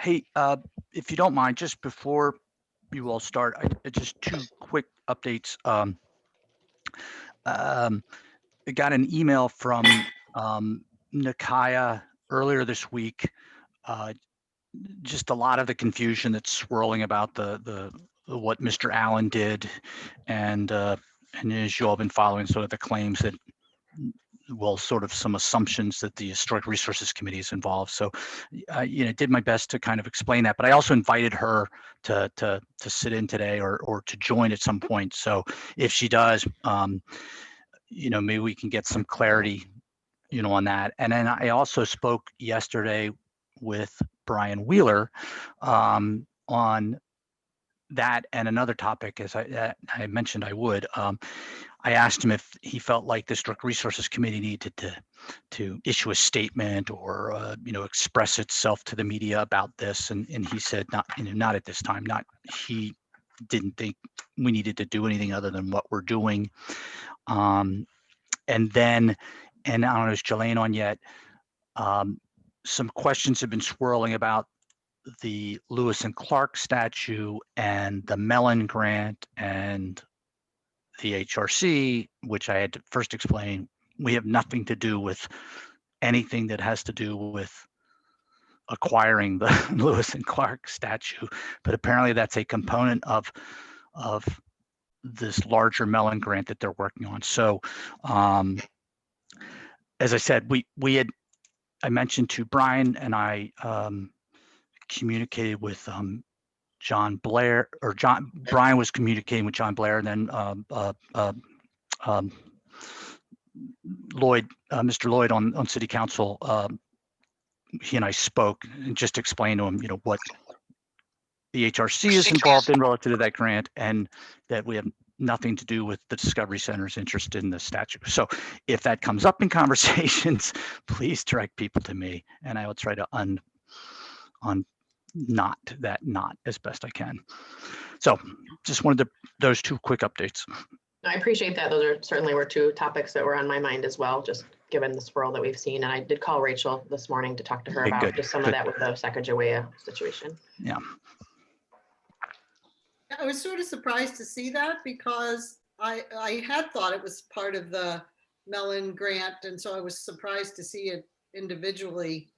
Hey, if you don't mind, just before you all start, just two quick updates. Um, I got an email from Nikaya earlier this week. Uh, just a lot of the confusion that's swirling about the what Mr. Allen did, and as you all been following, sort of the claims that, well, sort of some assumptions that the Historic Resources Committee is involved. So, did my best to kind of explain that. But I also invited her to sit in today or to join at some point. So if she does, maybe we can get some clarity, on that. And then I also spoke yesterday with Brian Wheeler on that and another topic, as I mentioned I would. I asked him if he felt like the Historic Resources Committee needed to issue a statement or express itself to the media about this, and he said not at this time. He didn't think we needed to do anything other than what we're doing. And I don't know, is Jelaine on yet? Some questions have been swirling about the Lewis and Clark statue and the Mellon grant and the HRC, which I had to first explain, we have nothing to do with anything that has to do with acquiring the Lewis and Clark statue, but apparently that's a component of this larger Mellon grant that they're working on. So, as I said, I mentioned to Brian, and I communicated with John Blair, or Brian was communicating with John Blair, and then Lloyd, Mr. Lloyd on City Council, he and I spoke and just explained to him, what the HRC is involved in relative to that grant, and that we have nothing to do with the Discovery Center's interest in the statue. So if that comes up in conversations, please direct people to me, and I will try to knot as best I can. So just wanted those two quick updates. I appreciate that. Those certainly were two topics that were on my mind as well, just given the swirl that we've seen. And I did call Rachel this morning to talk to her about just some of that with the Sacagawea situation. Yeah. I was sort of surprised to see that, because I had thought it was part of the Mellon grant, and so I was surprised to see it individually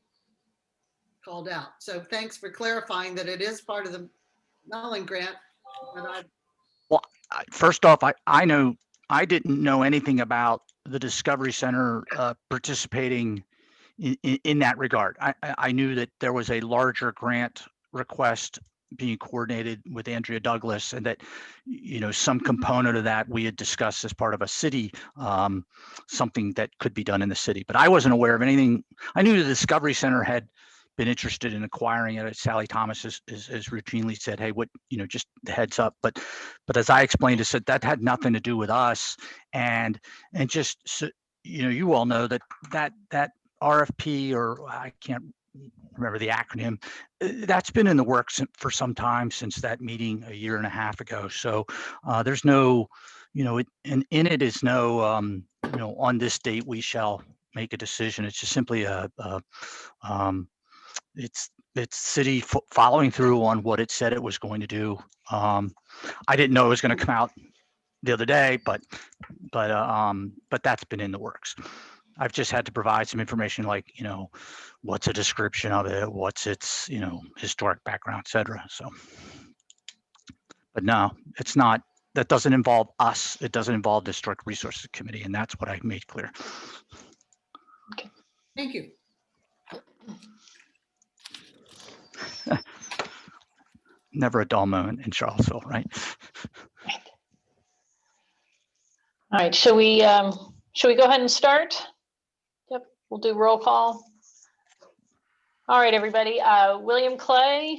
called out. So thanks for clarifying that it is part of the Mellon grant. Well, first off, I know I didn't know anything about the Discovery Center participating in that regard. I knew that there was a larger grant request being coordinated with Andrea Douglas, and that some component of that we had discussed as part of a city, something that could be done in the city. But I wasn't aware of anything. I knew the Discovery Center had been interested in acquiring it. Sally Thomas has routinely said, hey, just the heads up. But as I explained, I said that had nothing to do with us. And just so, you all know that RFP, or I can't remember the acronym, that's been in the works for some time, since that meeting a year and a half ago. So there's no, in it is no, on this date we shall make a decision. It's just simply it's city following through on what it said it was going to do. I didn't know it was going to come out the other day, but that's been in the works. I've just had to provide some information, like, what's a description of it, what's its, historic background, et cetera. So, but no, it's not, that doesn't involve us. It doesn't involve the Historic Resources Committee, and that's what I made clear. Okay. Thank you. Never a dull moment in Charlottesville, right? All right, should we go ahead and start? Yep, we'll do roll call. All right, everybody. William Clay.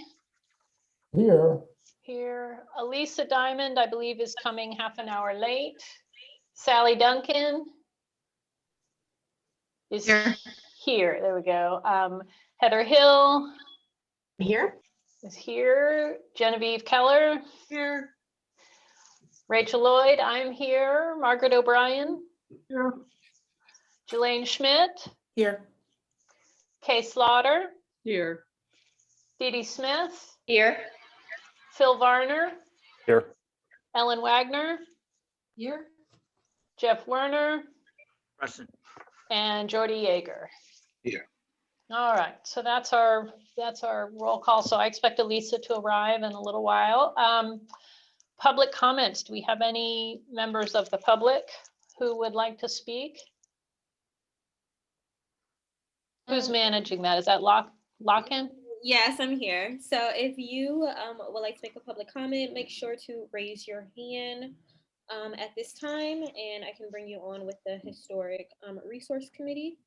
Here. Here. Elisa Diamond, I believe, is coming half an hour late. Sally Duncan is here. There we go. Heather Hill. Here. Is here. Genevieve Keller. Here. Rachel Lloyd, I'm here. Margaret O'Brien. Here. Jelaine Schmidt. Here. Kay Slaughter. Here. Dee Dee Smith, Here. Phil Varner, Here. Ellen Wagner, Here. Jeff Werner, Present. and Jody Yeager. Here. All right, so that's our roll call. So I expect Elisa to arrive in a little while. Public comments. Do we have any members of the public who would like to speak? Who's managing that? Is that Lock-in? Yes, I'm here. So if you would like to make a public comment, make sure to raise your hand at this time, and I can bring you on with the Historic Resource Committee.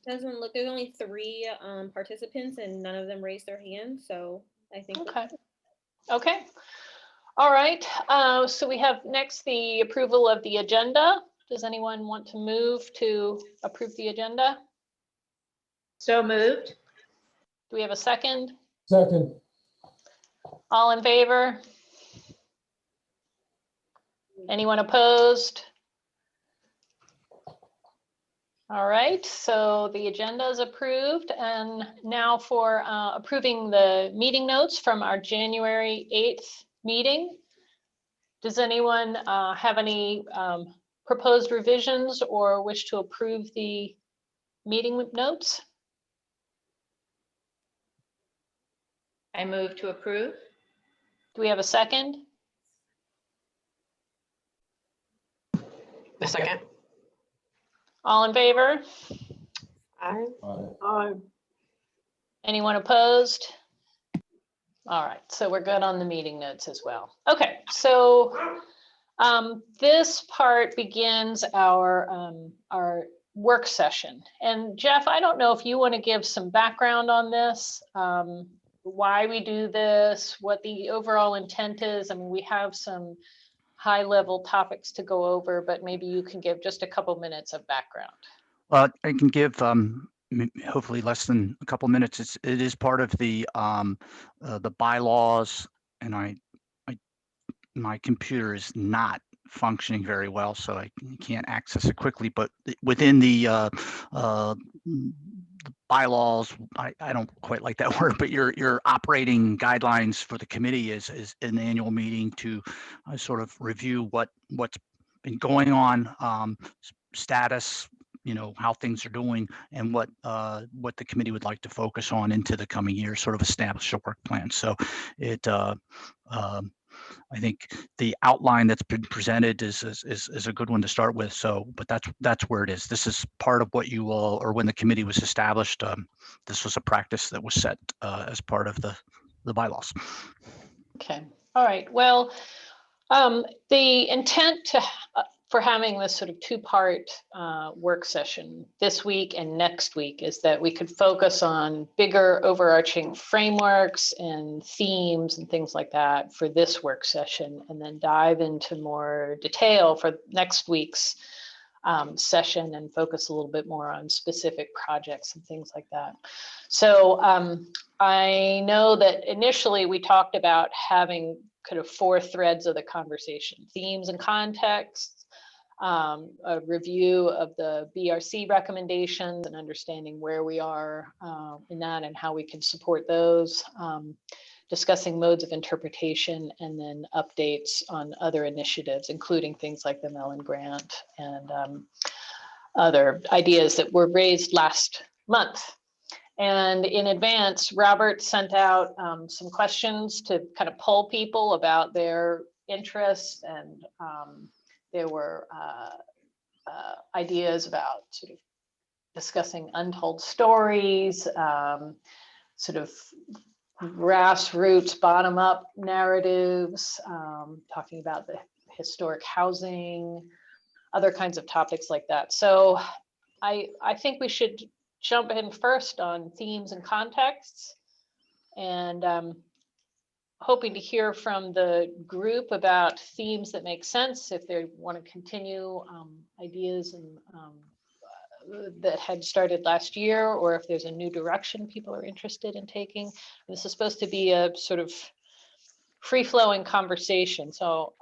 Doesn't look, there's only 3 participants and none of them raised their hand, so I think. Okay. Okay. All right. So we have next the approval of the agenda. Does anyone want to move to approve the agenda? So moved. Do we have a second? Second. All in favor? Anyone opposed? All right, so the agenda is approved, and now for approving the meeting notes from our January 8th meeting. Does anyone have any proposed revisions or wish to approve the meeting notes? I move to approve. Do we have a second? A second. All in favor? Aye. Anyone opposed? All right, so we're good on the meeting notes as well. Okay, so this part begins our work session. And Jeff, I don't know if you want to give some background on this, why we do this, what the overall intent is. I mean, we have some high-level topics to go over, but maybe you can give just a couple minutes of background. Well, I can give hopefully less than a couple minutes. It is part of the bylaws, and my computer is not functioning very well, so I can't access it quickly. But within the bylaws, I don't quite like that word, but your operating guidelines for the committee is an annual meeting to sort of review what's been going on, status, how things are doing, and what the committee would like to focus on into the coming year, sort of establish a work plan. So it I think the outline that's been presented is a good one to start with. So, but that's where it is. This is part of what you all, or when the committee was established, this was a practice that was set as part of the bylaws. Okay, all right. Well, the intent for having this sort of 2-part work session this week and next week is that we could focus on bigger overarching frameworks and themes and things like that for this work session, and then dive into more detail for next week's session and focus a little bit more on specific projects and things like that. So I know that initially we talked about having kind of 4 threads of the conversation: themes and contexts, a review of the BRC recommendations and understanding where we are in that and how we can support those, discussing modes of interpretation, and then updates on other initiatives, including things like the Mellon Grant and other ideas that were raised last month. And in advance, Robert sent out some questions to kind of poll people about their interests, and there were ideas about sort of discussing untold stories, sort of grassroots, bottom-up narratives, talking about the historic housing, other kinds of topics like that. So I think we should jump in first on themes and contexts, and hoping to hear from the group about themes that make sense, if they want to continue ideas and that had started last year, or if there's a new direction people are interested in taking. This is supposed to be a sort of free-flowing conversation. So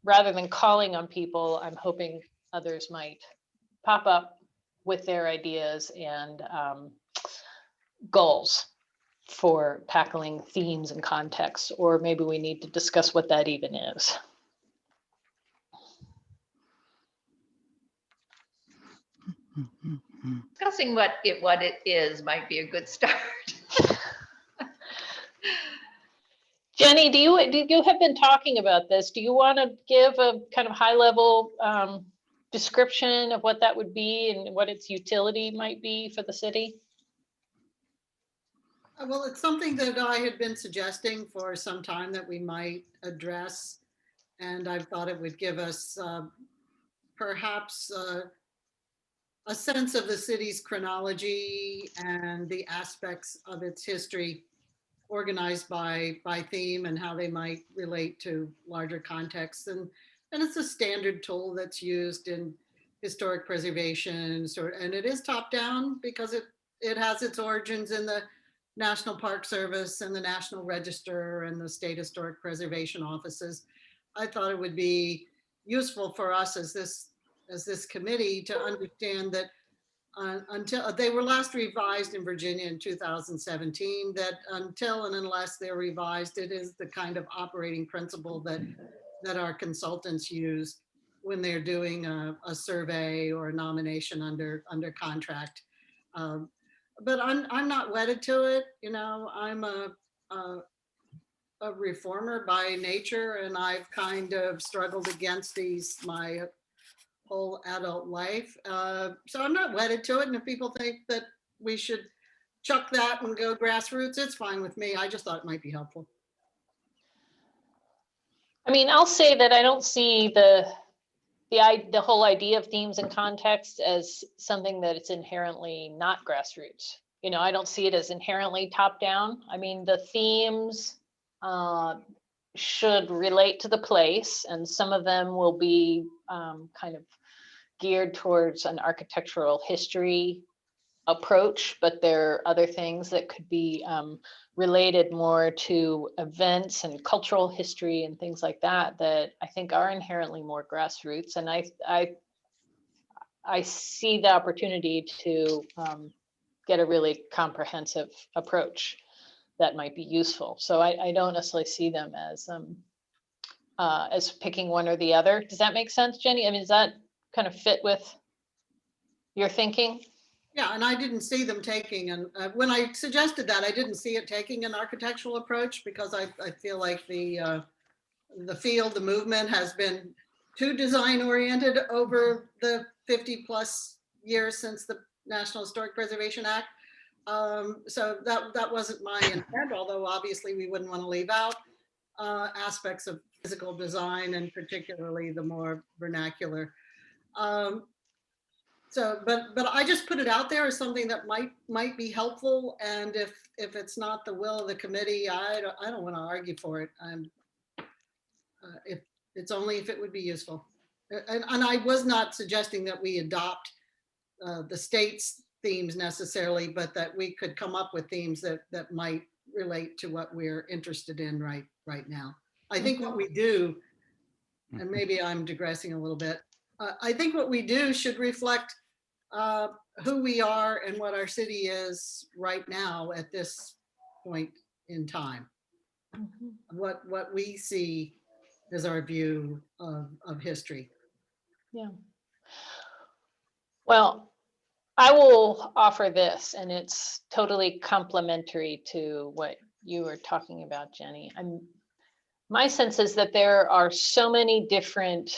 rather than calling on people, I'm hoping others might pop up with their ideas and goals for tackling themes and contexts, or maybe we need to discuss what that even is. Discussing what it is might be a good start. Jenny, do you have been talking about this? Do you want to give a kind of high level description of what that would be and what its utility might be for the city? Well, it's something that I had been suggesting for some time that we might address. And I thought it would give us perhaps a sense of the city's chronology and the aspects of its history organized by theme and how they might relate to larger contexts. And it's a standard tool that's used in historic preservation, and it is top down because it has its origins in the National Park Service and the National Register and the State Historic Preservation offices. I thought it would be useful for us as this committee to understand that until they were last revised in Virginia in 2017, that until and unless they're revised, it is the kind of operating principle that our consultants use when they're doing a survey or a nomination under contract. But I'm not wedded to it. You know, I'm a reformer by nature, and I've kind of struggled against these my whole adult life. So I'm not wedded to it. And if people think that we should chuck that and go grassroots, it's fine with me. I just thought it might be helpful. I mean, I'll say that I don't see the whole idea of themes and context as something that it's inherently not grassroots. You know, I don't see it as inherently top down. I mean, the themes should relate to the place, and some of them will be kind of geared towards an architectural history approach, but there are other things that could be related more to events and cultural history and things like that I think are inherently more grassroots. And I see the opportunity to get a really comprehensive approach that might be useful. So I don't necessarily see them as picking one or the other. Does that make sense, Jenny? I mean, does that kind of fit with your thinking? Yeah, and I didn't see them taking, and when I suggested that, I didn't see it taking an architectural approach because I feel like the field, the movement has been too design oriented over the 50 plus years since the National Historic Preservation Act. So that wasn't my intent, although obviously we wouldn't want to leave out aspects of physical design and particularly the more vernacular. But I just put it out there as something that might be helpful, and if it's not the will of the committee, I don't want to argue for it. If it's only if it would be useful, and I was not suggesting that we adopt the state's themes necessarily, but that we could come up with themes that might relate to what we're interested in right now. I think what we do, and maybe I'm digressing a little bit, I think what we do should reflect who we are and what our city is right now at this point in time. What we see as our view of history. Yeah. Well, I will offer this, and it's totally complementary to what you were talking about, Jenny. My sense is that there are so many different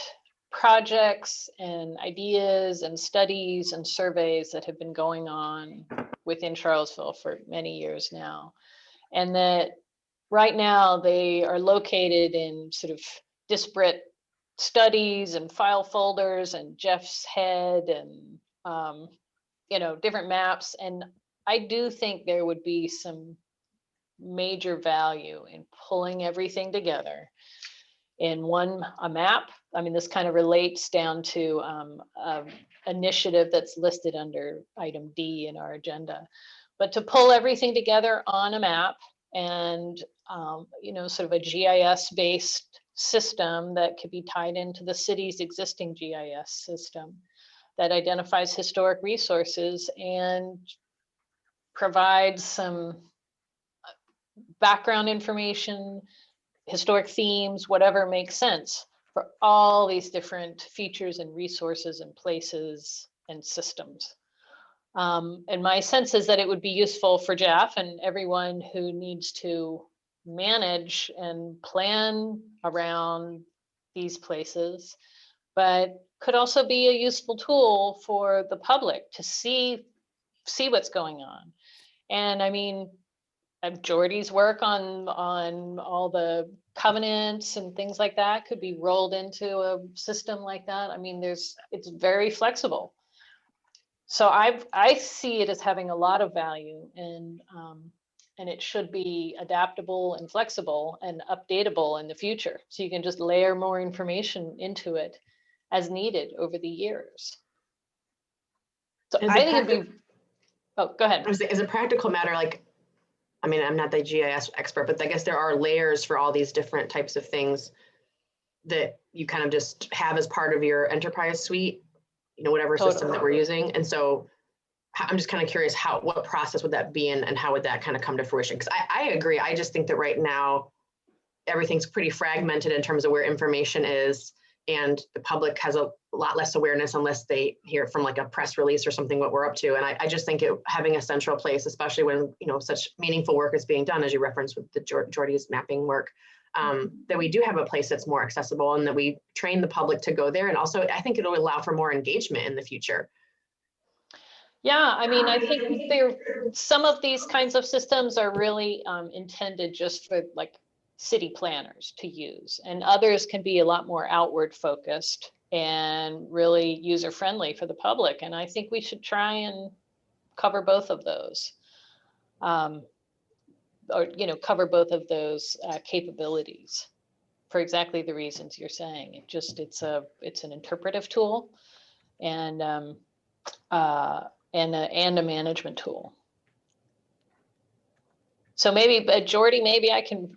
projects and ideas and studies and surveys that have been going on within Charlottesville for many years now. And that right now they are located in sort of disparate studies and file folders and Jeff's head and, different maps. And I do think there would be some major value in pulling everything together in a map. I mean, this kind of relates down to an initiative that's listed under item D in our agenda, but to pull everything together on a map and, sort of a GIS based system that could be tied into the city's existing GIS system that identifies historic resources and provides some background information, historic themes, whatever makes sense for all these different features and resources and places and systems. And my sense is that it would be useful for Jeff and everyone who needs to manage and plan around these places, but could also be a useful tool for the public to see what's going on. And I mean, Jordy's work on all the covenants and things like that could be rolled into a system like that. I mean, it's very flexible. So I see it as having a lot of value, and it should be adaptable and flexible and updatable in the future. So you can just layer more information into it as needed over the years. So I think it'd be, oh, go ahead. As a practical matter, like, I mean, I'm not the GIS expert, but I guess there are layers for all these different types of things that you kind of just have as part of your enterprise suite, whatever system that we're using. And so I'm just kind of curious what process would that be and how would that kind of come to fruition? Because I agree. I just think that right now, everything's pretty fragmented in terms of where information is, and the public has a lot less awareness unless they hear from like a press release or something what we're up to. And I just think having a central place, especially when such meaningful work is being done, as you referenced with the Jordy's mapping work, that we do have a place that's more accessible and that we train the public to go there. And also, I think it'll allow for more engagement in the future. Yeah, I mean, I think some of these kinds of systems are really intended just for like city planners to use, and others can be a lot more outward focused and really user friendly for the public. And I think we should try and cover both of those, or cover both of those capabilities for exactly the reasons you're saying. It's an interpretive tool, and a management tool. So maybe, Jordy, maybe I can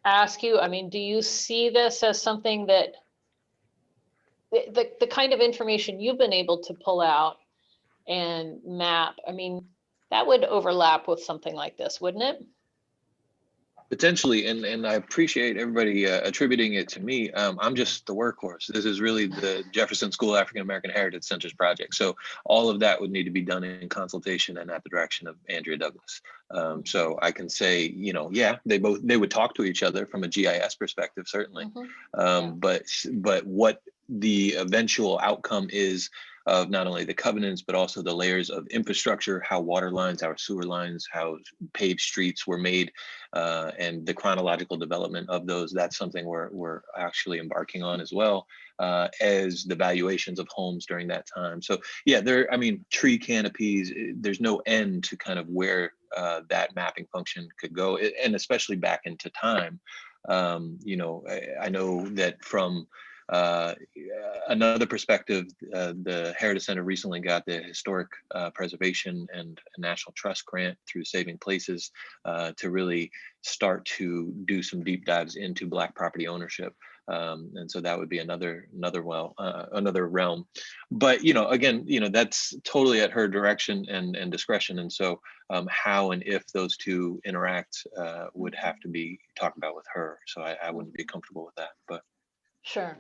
ask you, I mean, do you see this as something that the kind of information you've been able to pull out and map, I mean, that would overlap with something like this, wouldn't it? Potentially, and I appreciate everybody attributing it to me. I'm just the workhorse. This is really the Jefferson School African American Heritage Centers project. So all of that would need to be done in consultation and at the direction of Andrea Douglas. So I can say, yeah, they would talk to each other from a GIS perspective, certainly. Mm-hmm. But what the eventual outcome is of not only the covenants, but also the layers of infrastructure, how water lines, our sewer lines, how paved streets were made, and the chronological development of those. That's something we're actually embarking on as well, as the valuations of homes during that time. So yeah, tree canopies, there's no end to kind of where that mapping function could go, and especially back into time. I know that from another perspective, the Heritage Center recently got the Historic Preservation and National Trust grant through Saving Places to really start to do some deep dives into Black property ownership. And so that would be another realm. But, again, that's totally at her direction and discretion. And so how and if those two interact would have to be talked about with her. So I wouldn't be comfortable with that, but. Sure.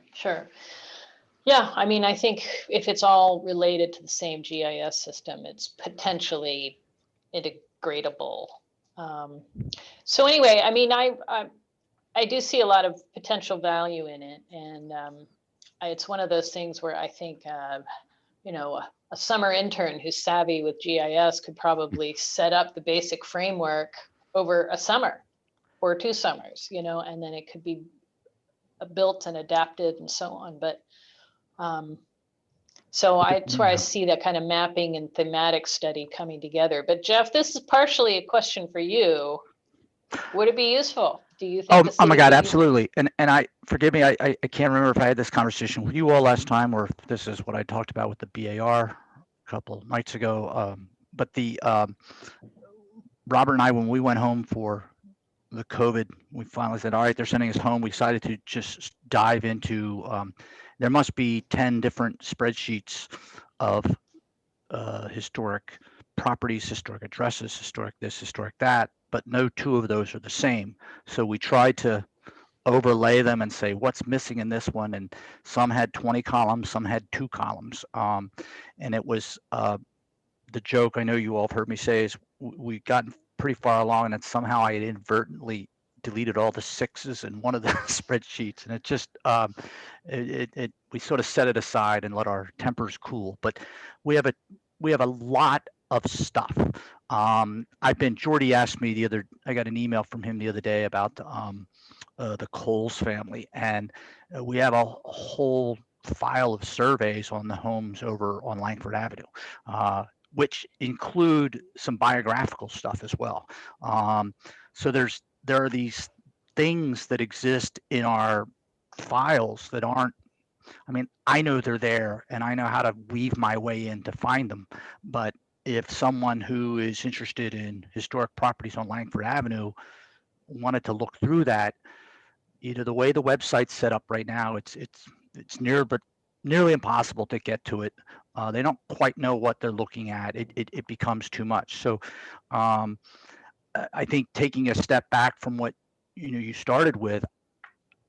Yeah, I mean, I think if it's all related to the same GIS system, it's potentially integratable. So anyway, I mean, I do see a lot of potential value in it, and it's one of those things where I think, a summer intern who's savvy with GIS could probably set up the basic framework over a summer or 2 summers, and then it could be built and adapted and so on. But so that's where I see that kind of mapping and thematic study coming together. But Jeff, this is partially a question for you. Would it be useful? Do you think? Oh my God, absolutely. And forgive me, I can't remember if I had this conversation with you all last time or if this is what I talked about with the BAR a couple of nights ago. But the Robert and I, when we went home for the COVID, we finally said, all right, they're sending us home. We decided to just dive into, there must be 10 different spreadsheets of historic properties, historic addresses, historic this, historic that, but no two of those are the same. So we tried to overlay them and say what's missing in this one, and some had 20 columns, some had 2 columns, and it was the joke I know you all have heard me say is we gotten pretty far along, and then somehow I had inadvertently deleted all the 6s in one of the spreadsheets, and it just we sort of set it aside and let our tempers cool. But we have a lot of stuff. Jordy asked me I got an email from him the other day about the Coles family, and we have a whole file of surveys on the homes over on Langford Avenue, which include some biographical stuff as well. So there are these things that exist in our files that aren't. I mean, I know they're there, and I know how to weave my way in to find them. But if someone who is interested in historic properties on Langford Avenue wanted to look through that, the way the website's set up right now, it's nearly impossible to get to it. They don't quite know what they're looking at. It becomes too much. So I think taking a step back from what you started with,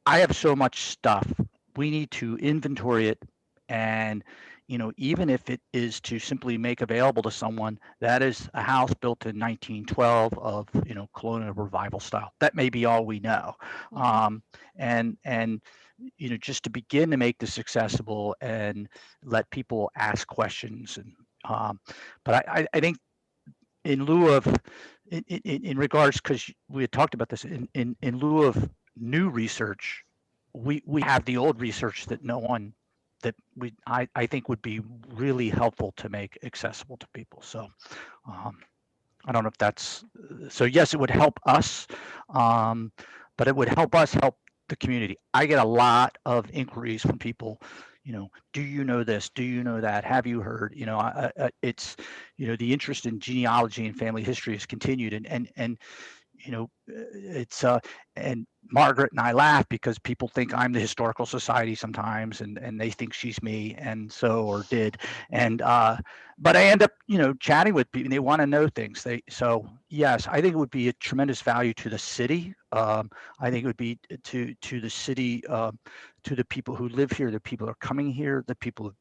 I have so much stuff. We need to inventory it, and even if it is to simply make available to someone that is a house built in 1912 of colonial revival style. That may be all we know, and just to begin to make this accessible and let people ask questions. And but I think in lieu of in regards, because we had talked about this, in lieu of new research, we have the old research that no one that I think would be really helpful to make accessible to people. So I don't know if that's so. Yes, it would help us, but it would help us help the community. I get a lot of inquiries from people. Do you know this? Do you know that? Have you heard? It's the interest in genealogy and family history has continued, and it's and Margaret and I laugh because people think I'm the historical society sometimes, and they think she's me, and so or did, and but I end up chatting with people and they want to know things. So yes, I think it would be a tremendous value to the city. I think it would be to the city, to the people who live here, the people who are coming here, the people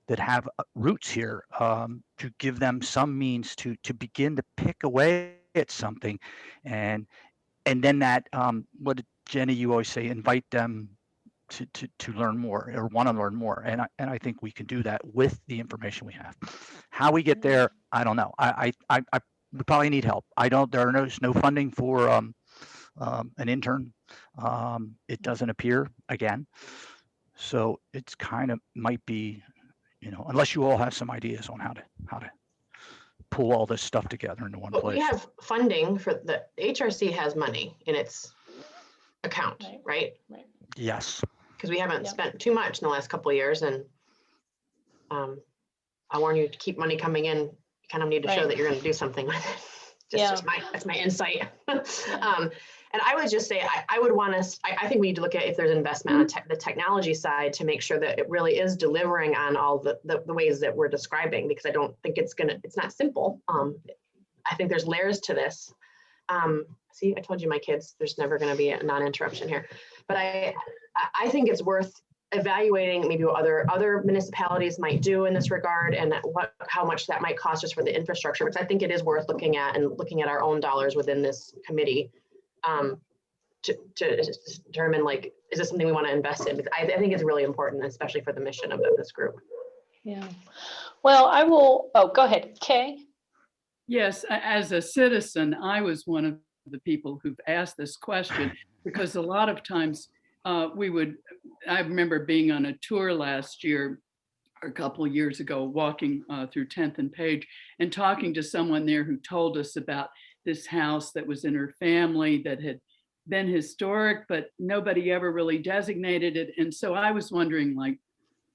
that have roots here, to give them some means to begin to pick away at something, and then that what did Jenny, you always say, invite them to learn more or want to learn more, and I think we can do that with the information we have. How we get there, I don't know. We probably need help. There's no funding for an intern. It doesn't appear again, so it's kind of might be unless you all have some ideas on how to pull all this stuff together into one But place. we have funding for the HRC has money in its account, right? Yes. Because we haven't spent too much in the last couple of years, and I warn you to keep money coming in. You kind of need to show that you're going to do something with it. That's my insight. And I would just say, I would want us, I think we need to look at if there's investment on the technology side to make sure that it really is delivering on all the ways that we're describing, because I don't think it's not simple. I think there's layers to this. See, I told you my kids, there's never going to be a non-interruption here. But I think it's worth evaluating maybe what other municipalities might do in this regard, and how much that might cost us for the infrastructure, which I think it is worth looking at, and looking at our own dollars within this committee to determine, like, is this something we want to invest in? Because I think it's really important, especially for the mission of this group. Yeah. Well, I will, go ahead, Kay. Yes, as a citizen, I was one of the people who've asked this question, because a lot of times I remember being on a tour last year, or a couple of years ago, walking through 10th and Page and talking to someone there who told us about this house that was in her family that had been historic, but nobody ever really designated it. And so I was wondering, like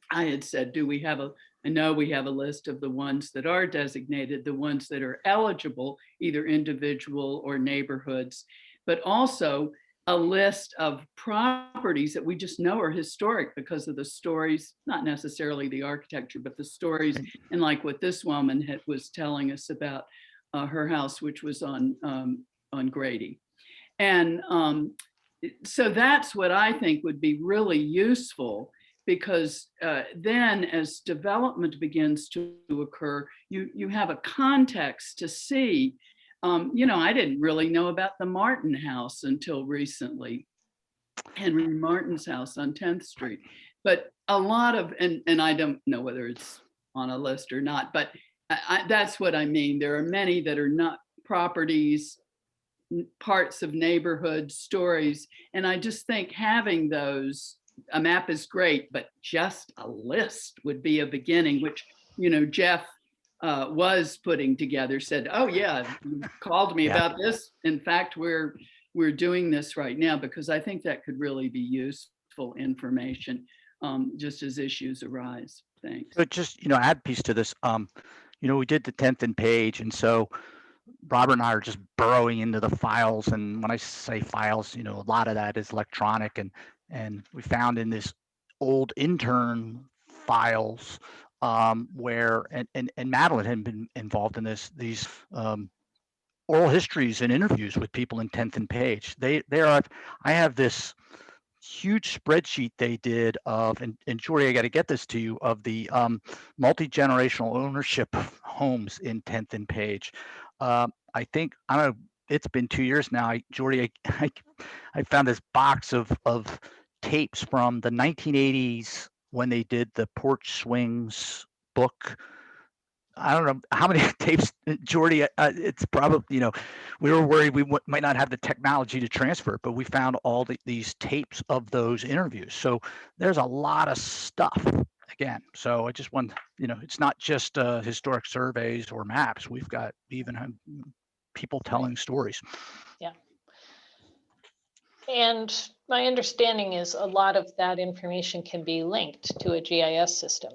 I had said, I know we have a list of the ones that are designated, the ones that are eligible, either individual or neighborhoods, but also a list of properties that we just know are historic because of the stories, not necessarily the architecture, but the stories. And like what this woman was telling us about her house, which was on Grady. And so that's what I think would be really useful, because then as development begins to occur, you have a context to see. I didn't really know about the Martin house until recently, Henry Martin's house on 10th Street. But a lot of, and I don't know whether it's on a list or not, but that's what I mean. There are many that are not properties, parts of neighborhood stories. And I just think having those, a map is great, but just a list would be a beginning, which, Jeff was putting together, said, oh yeah, you called me about this. In fact, we're doing this right now, because I think that could really be useful information just as issues arise. Thanks. But just, add piece to this, we did the 10th and Page. And so Robert and I are just burrowing into the files. And when I say files, a lot of that is electronic. And we found in this old intern files where, and Madeline had been involved in these oral histories and interviews with people in 10th and Page. I have this huge spreadsheet they did of, and Drury, I got to get this to you, of the multi-generational ownership of homes in 10th and Page. I think, I don't know, it's been 2 years now. Drury, I found this box of tapes from the 1980s when they did the Porch Swings book. I don't know how many tapes, Jordy, it's probably, we were worried we might not have the technology to transfer it, but we found all these tapes of those interviews. So there's a lot of stuff again. So I just want, it's not just historic surveys or maps. We even have people telling stories. Yeah. And my understanding is a lot of that information can be linked to a GIS system.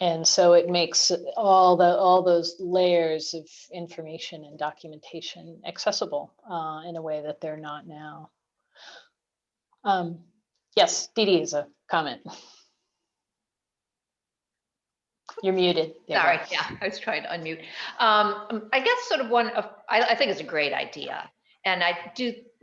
And so it makes all those layers of information and documentation accessible in a way that they're not now. Yes, Dee Dee has a comment. You're muted. Sorry, yeah, I was trying to unmute. I guess sort of I think it's a great idea. And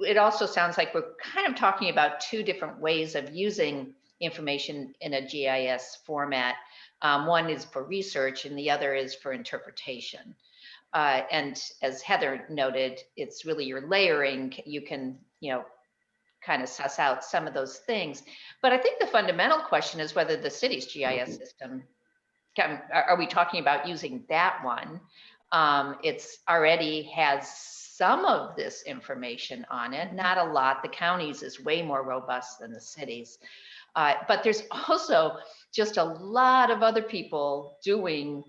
it also sounds like we're kind of talking about two different ways of using information in a GIS format. One is for research and the other is for interpretation. And as Heather noted, it's really your layering. You can, kind of suss out some of those things. But I think the fundamental question is whether the city's GIS system, are we talking about using that one? It's already has some of this information on it, not a lot. The county's is way more robust than the city's. But there's also just a lot of other people doing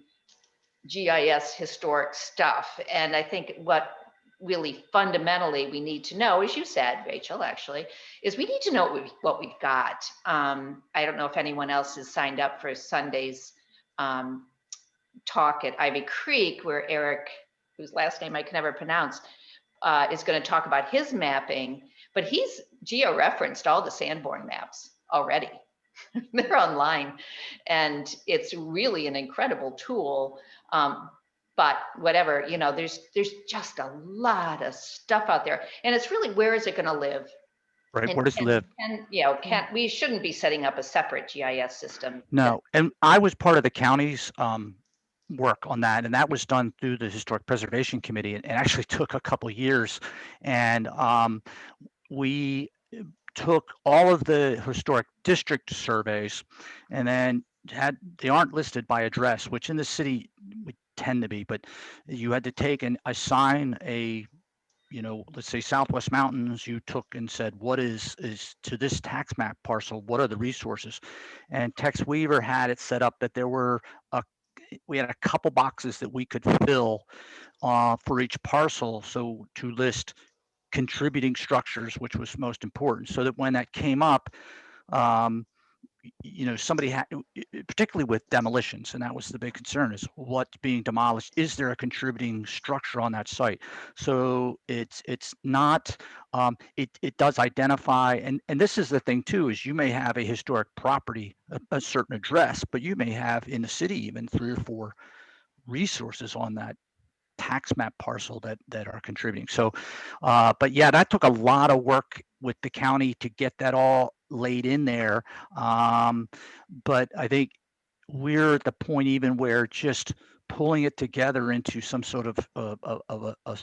GIS historic stuff. And I think what really fundamentally we need to know, as you said, Rachel, actually, is we need to know what we've got. I don't know if anyone else has signed up for Sunday's talk at Ivy Creek, where Eric, whose last name I can never pronounce, is going to talk about his mapping, but he's geo-referenced all the Sanborn maps already. They're online, and it's really an incredible tool. But whatever, there's just a lot of stuff out there, and it's really, where is it going to live? Right, where does it live? And we shouldn't be setting up a separate GIS system. No, and I was part of the county's work on that, and that was done through the Historic Preservation Committee, and actually took a couple years. And we took all of the historic district surveys, and then they aren't listed by address, which in the city we tend to be, but you had to take and assign a, let's say Southwest Mountains, you took and said, what is to this tax map parcel, what are the resources? And Tex Weaver had it set up that we had a couple boxes that we could fill for each parcel. So to list contributing structures, which was most important, so that when that came up, somebody had, particularly with demolitions, and that was the big concern, is what's being demolished. Is there a contributing structure on that site? So it's not, it does identify, and this is the thing too, is you may have a historic property, a certain address, but you may have in the city even 3 or 4 resources on that tax map parcel that are contributing. So, but yeah, that took a lot of work with the county to get that all laid in there. But I think we're at the point even where just pulling it together into some sort of a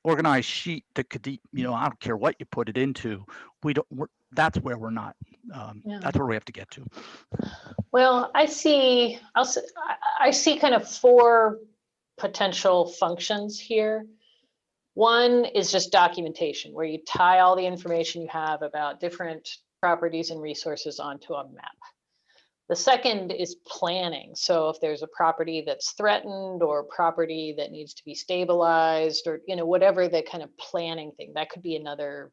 organized sheet that could, I don't care what you put it into. That's where we're not. Yeah. That's where we have to get to. Well, I see kind of 4 potential functions here. One is just documentation, where you tie all the information you have about different properties and resources onto a map. The second is planning. So if there's a property that's threatened or property that needs to be stabilized, or whatever the kind of planning thing, that could be another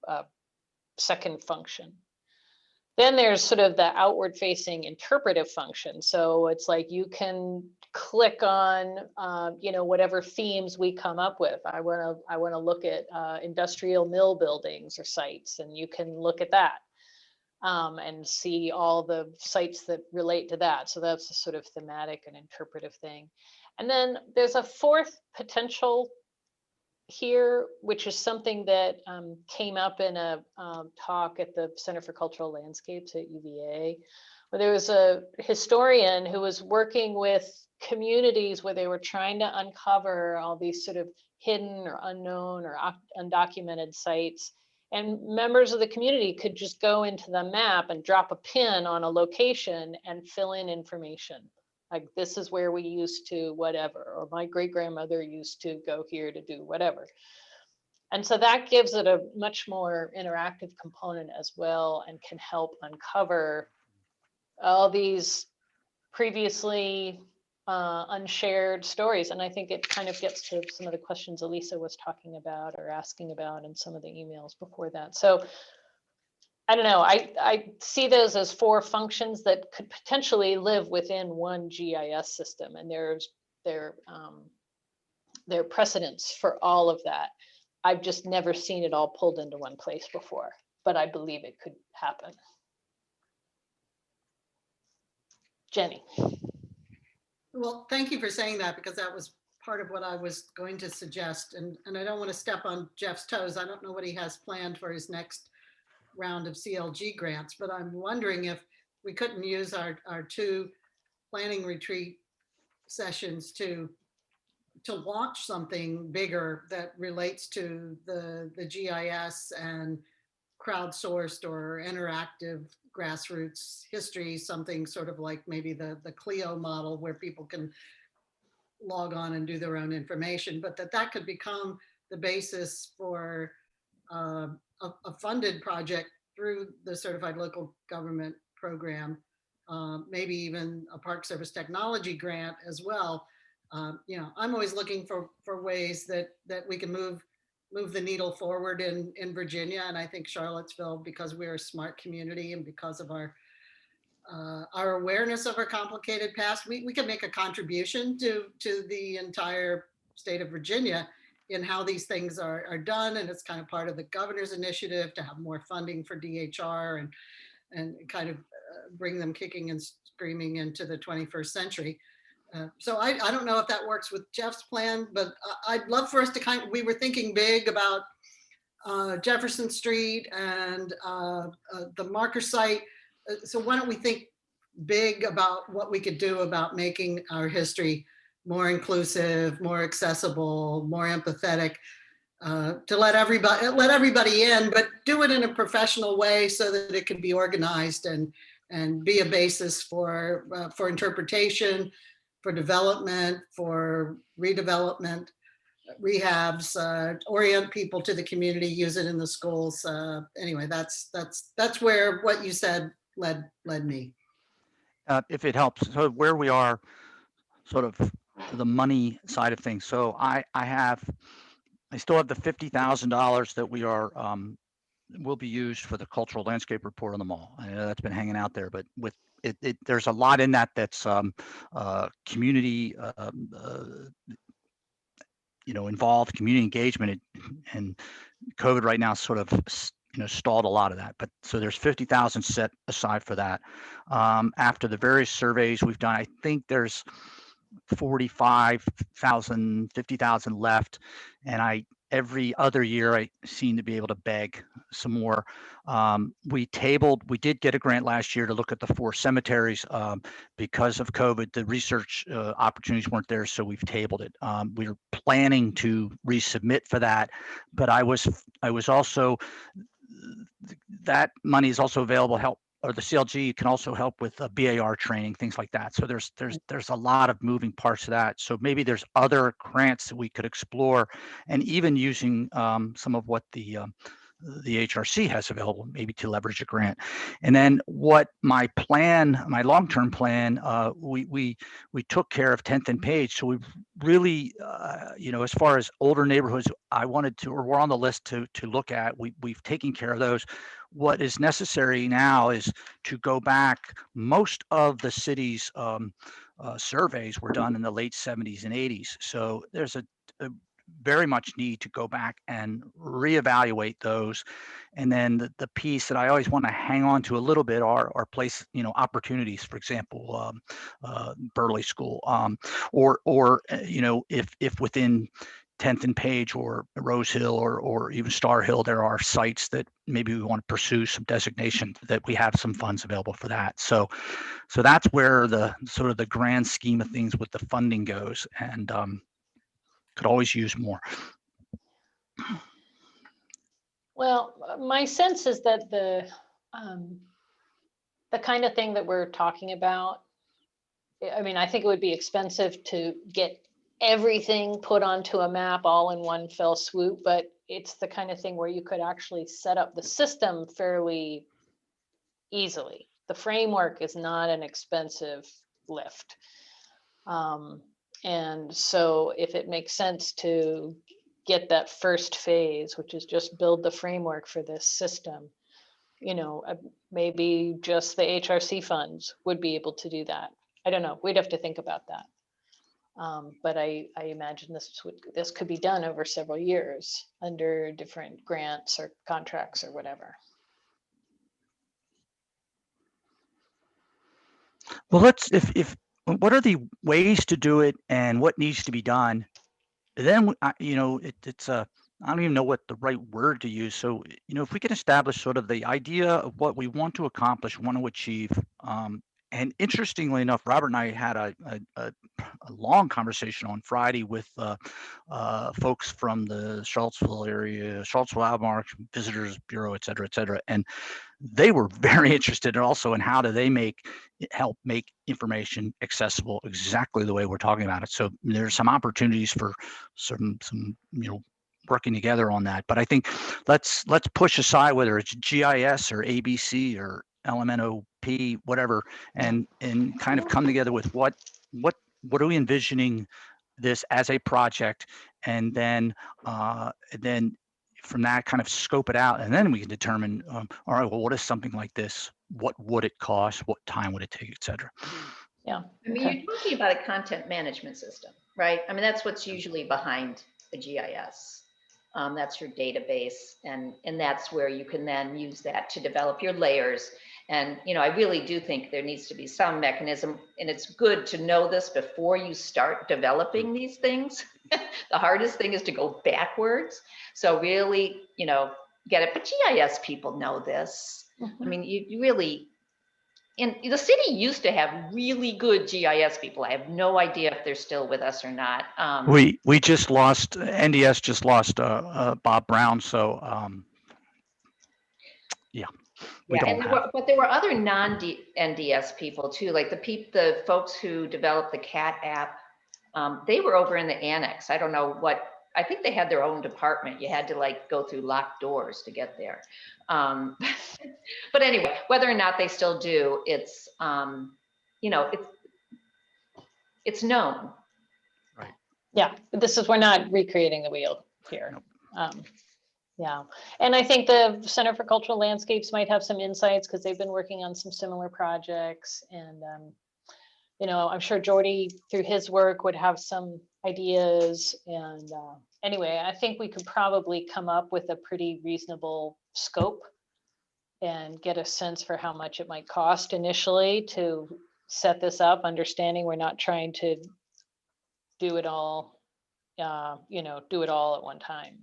a second function. Then there's sort of the outward facing interpretive function. So it's like you can click on, whatever themes we come up with. I want to look at industrial mill buildings or sites, and you can look at that and see all the sites that relate to that. So that's a sort of thematic and interpretive thing. And then there's a 4th potential here, which is something that came up in a talk at the Center for Cultural Landscapes at UVA, where there was a historian who was working with communities where they were trying to uncover all these sort of hidden or unknown or undocumented sites. And members of the community could just go into the map and drop a pin on a location and fill in information. Like, this is where we used to whatever, or my great grandmother used to go here to do whatever. And so that gives it a much more interactive component as well, and can help uncover all these previously unshared stories. And I think it kind of gets to some of the questions Elisa was talking about or asking about in some of the emails before that. So I don't know, I see those as 4 functions that could potentially live within one GIS system, and there are precedents for all of that. I've just never seen it all pulled into one place before, but I believe it could happen. Jenny. Well, thank you for saying that, because that was part of what I was going to suggest. And I don't want to step on Jeff's toes. I don't know what he has planned for his next round of CLG grants, but I'm wondering if we couldn't use our 2 planning retreat sessions to launch something bigger that relates to the GIS and crowdsourced or interactive grassroots history, something sort of like maybe the Clio model, where people can log on and do their own information, but that could become the basis for a funded project through the Certified Local Government Program, maybe even a Park Service Technology grant as well. I'm always looking for ways that we can move the needle forward in Virginia, and I think Charlottesville, because we're a smart community and because of our awareness of our complicated past, we can make a contribution to the entire state of Virginia in how these things are done. And it's kind of part of the governor's initiative to have more funding for DHR and kind of bring them kicking and screaming into the 21st century. So I don't know if that works with Jeff's plan, but I'd love for us to we were thinking big about Jefferson Street and the marker site. So why don't we think big about what we could do about making our history more inclusive, more accessible, more empathetic, to let everybody in, but do it in a professional way so that it can be organized and be a basis for interpretation, for development, for redevelopment, rehabs, orient people to the community, use it in the schools. Anyway, that's where what you said led me. If it helps, so where we are, sort of the money side of things. So I still have the $50,000 that we are will be used for the cultural landscape report on the mall. I know that's been hanging out there, but with it there's a lot in that that's community, involved, community engagement, and COVID right now sort of stalled a lot of that. But so there's 50,000 set aside for that. After the various surveys we've done, I think there's 45,000, 50,000 left. And every other year I seem to be able to beg some more. We did get a grant last year to look at the 4 cemeteries. Because of COVID, the research opportunities weren't there, so we've tabled it. We're planning to resubmit for that, but I was also, that money is also available help, or the CLG can also help with BAR training, things like that. So there's a lot of moving parts to that. So maybe there's other grants that we could explore, and even using some of what the HRC has available, maybe to leverage a grant. And then what my long-term plan, we took care of 10th and Page. So we really, as far as older neighborhoods, we're on the list to look at. We've taken care of those. What is necessary now is to go back. Most of the city's surveys were done in the late 70s and 80s. So there's a very much need to go back and reevaluate those. And then the piece that I always want to hang on to a little bit are place, opportunities, for example, Burley School, or if within 10th and Page or Rose Hill or even Star Hill, there are sites that maybe we want to pursue some designation, that we have some funds available for that. So that's where the sort of the grand scheme of things with the funding goes, and could always use more. Well, my sense is that the kind of thing that we're talking about, I mean, I think it would be expensive to get everything put onto a map all in one fell swoop, but it's the kind of thing where you could actually set up the system fairly easily. The framework is not an expensive lift. And so if it makes sense to get that first phase, which is just build the framework for this system, maybe just the HRC funds would be able to do that. I don't know. We'd have to think about that. But I imagine this could be done over several years under different grants or contracts or whatever. Well, what are the ways to do it and what needs to be done? Then, it's I don't even know what the right word to use. So, if we can establish sort of the idea of what we want to accomplish, want to achieve, and interestingly enough, Robert and I had a long conversation on Friday with folks from the Charlottesville area, Charlottesville Albemarle Visitors Bureau, et cetera, and they were very interested also in how do they help make information accessible exactly the way we're talking about it. So there's some opportunities for some working together on that. But I think let's push aside whether it's GIS or ABC or LMNOP, whatever, and kind of come together with what are we envisioning this as a project, and then from that kind of scope it out, and then we can determine, all right, well, what is something like this? What would it cost? What time would it take, et cetera? Yeah. I mean, you're talking about a content management system, right? I mean, that's what's usually behind a GIS. That's your database, and that's where you can then use that to develop your layers. And, I really do think there needs to be some mechanism, and it's good to know this before you start developing these things. The hardest thing is to go backwards. So really, get it. But GIS people know this. Mm-hmm. I mean, you really, and the city used to have really good GIS people. I have no idea if they're still with us or not. We just lost, NDS just lost Bob Brown. So yeah. But there were other non-NDS people too, like the folks who developed the CAT app. They were over in the annex. I don't know I think they had their own department. You had to go through locked doors to get there. But anyway, whether or not they still do, it's it's known. Right. Yeah, but we're not recreating the wheel here. Nope. Yeah, and I think the Center for Cultural Landscapes might have some insights because they've been working on some similar projects. And, I'm sure Jordy, through his work, would have some ideas. And anyway, I think we could probably come up with a pretty reasonable scope and get a sense for how much it might cost initially to set this up, understanding we're not trying to do it all, do it all at one time.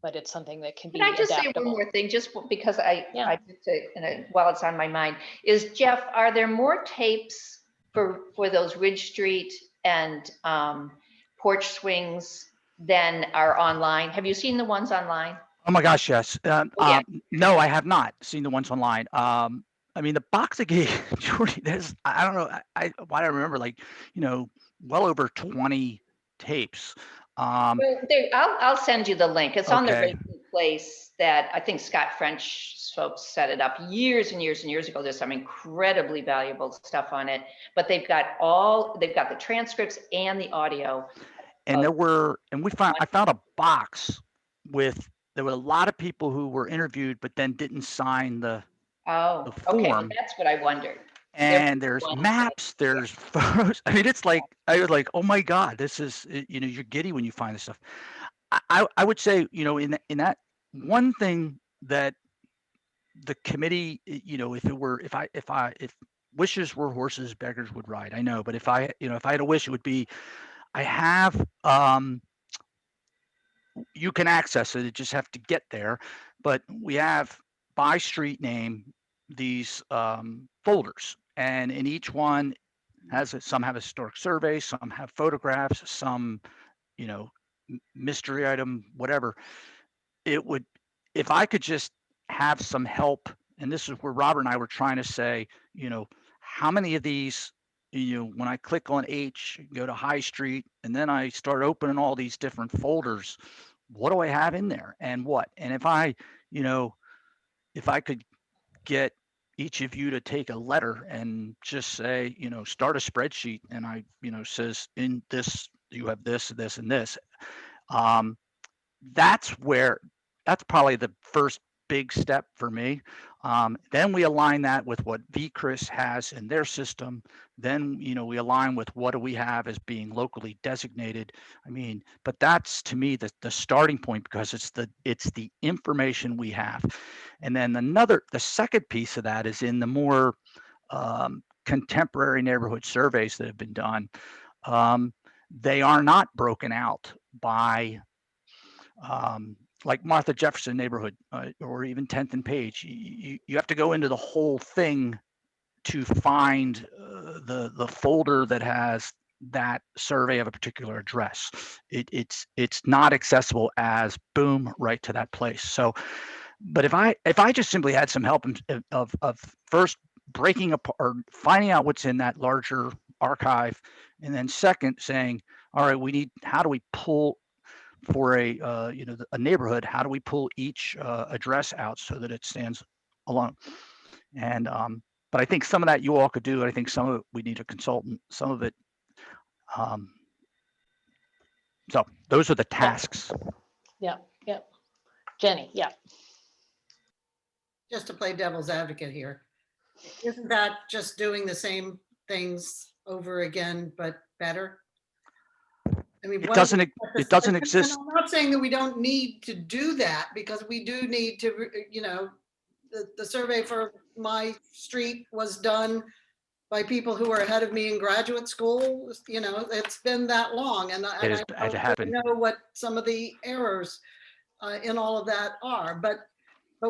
But it's something that can be Can I just say one adaptable. more thing, just because Yeah. I did say, while it's on my mind, is Jeff, are there more tapes for those Ridge Street and porch swings than are online? Have you seen the ones online? Oh my gosh, yes. Yeah. No, I have not seen the ones online. I mean, the box that gave Jordy, I don't know, why do I remember well over 20 tapes. Well, I'll send you the link. It's on the Okay. Racing Place that I think Scott French folks set it up years and years and years ago. There's some incredibly valuable stuff on it, but they've got the transcripts and the audio. And I found a box there were a lot of people who were interviewed, but then didn't sign the Oh, the okay. Well, form. that's what I wondered. And there's maps, there's photos. I mean, I was like, oh my God, this is, you're giddy when you find this stuff. I would say, in that one thing that the committee, if wishes were horses, beggars would ride. I know, but if I had a wish, it would be, I have, you can access it. You just have to get there. But we have by street name these folders, and in each one some have historic surveys, some have photographs, some mystery item, whatever. It would, if I could just have some help, and this is where Robert and I were trying to say, how many of these, when I click on H, go to High Street, and then I start opening all these different folders, what do I have in there and what? And if I could get each of you to take a letter and just say, start a spreadsheet, and says in this, you have this, this, and this. That's probably the first big step for me. Then we align that with what VCRIS has in their system. Then, we align with what do we have as being locally designated. I mean, but that's to me the starting point, because it's the information we have. And then the second piece of that is in the more contemporary neighborhood surveys that have been done. They are not broken out by like Martha Jefferson neighborhood, or even 10th and Page. You have to go into the whole thing to find the folder that has that survey of a particular address. It's not accessible as boom right to that place. So, but if I just simply had some help of first breaking apart or finding out what's in that larger archive, and then second saying, all right, how do we pull for a neighborhood, how do we pull each address out so that it stands alone? And but I think some of that you all could do. I think some of it we need a consultant. Some of it. So those are the tasks. Yeah. Jenny, yeah. Just to play devil's advocate here, isn't that just doing the same things over again, but better? I mean, it doesn't exist. I'm not saying that we don't need to do that, because we do need to, the survey for my street was done by people who were ahead of me in graduate school. It's been that long, and I don't know what some of the errors in all of that are, but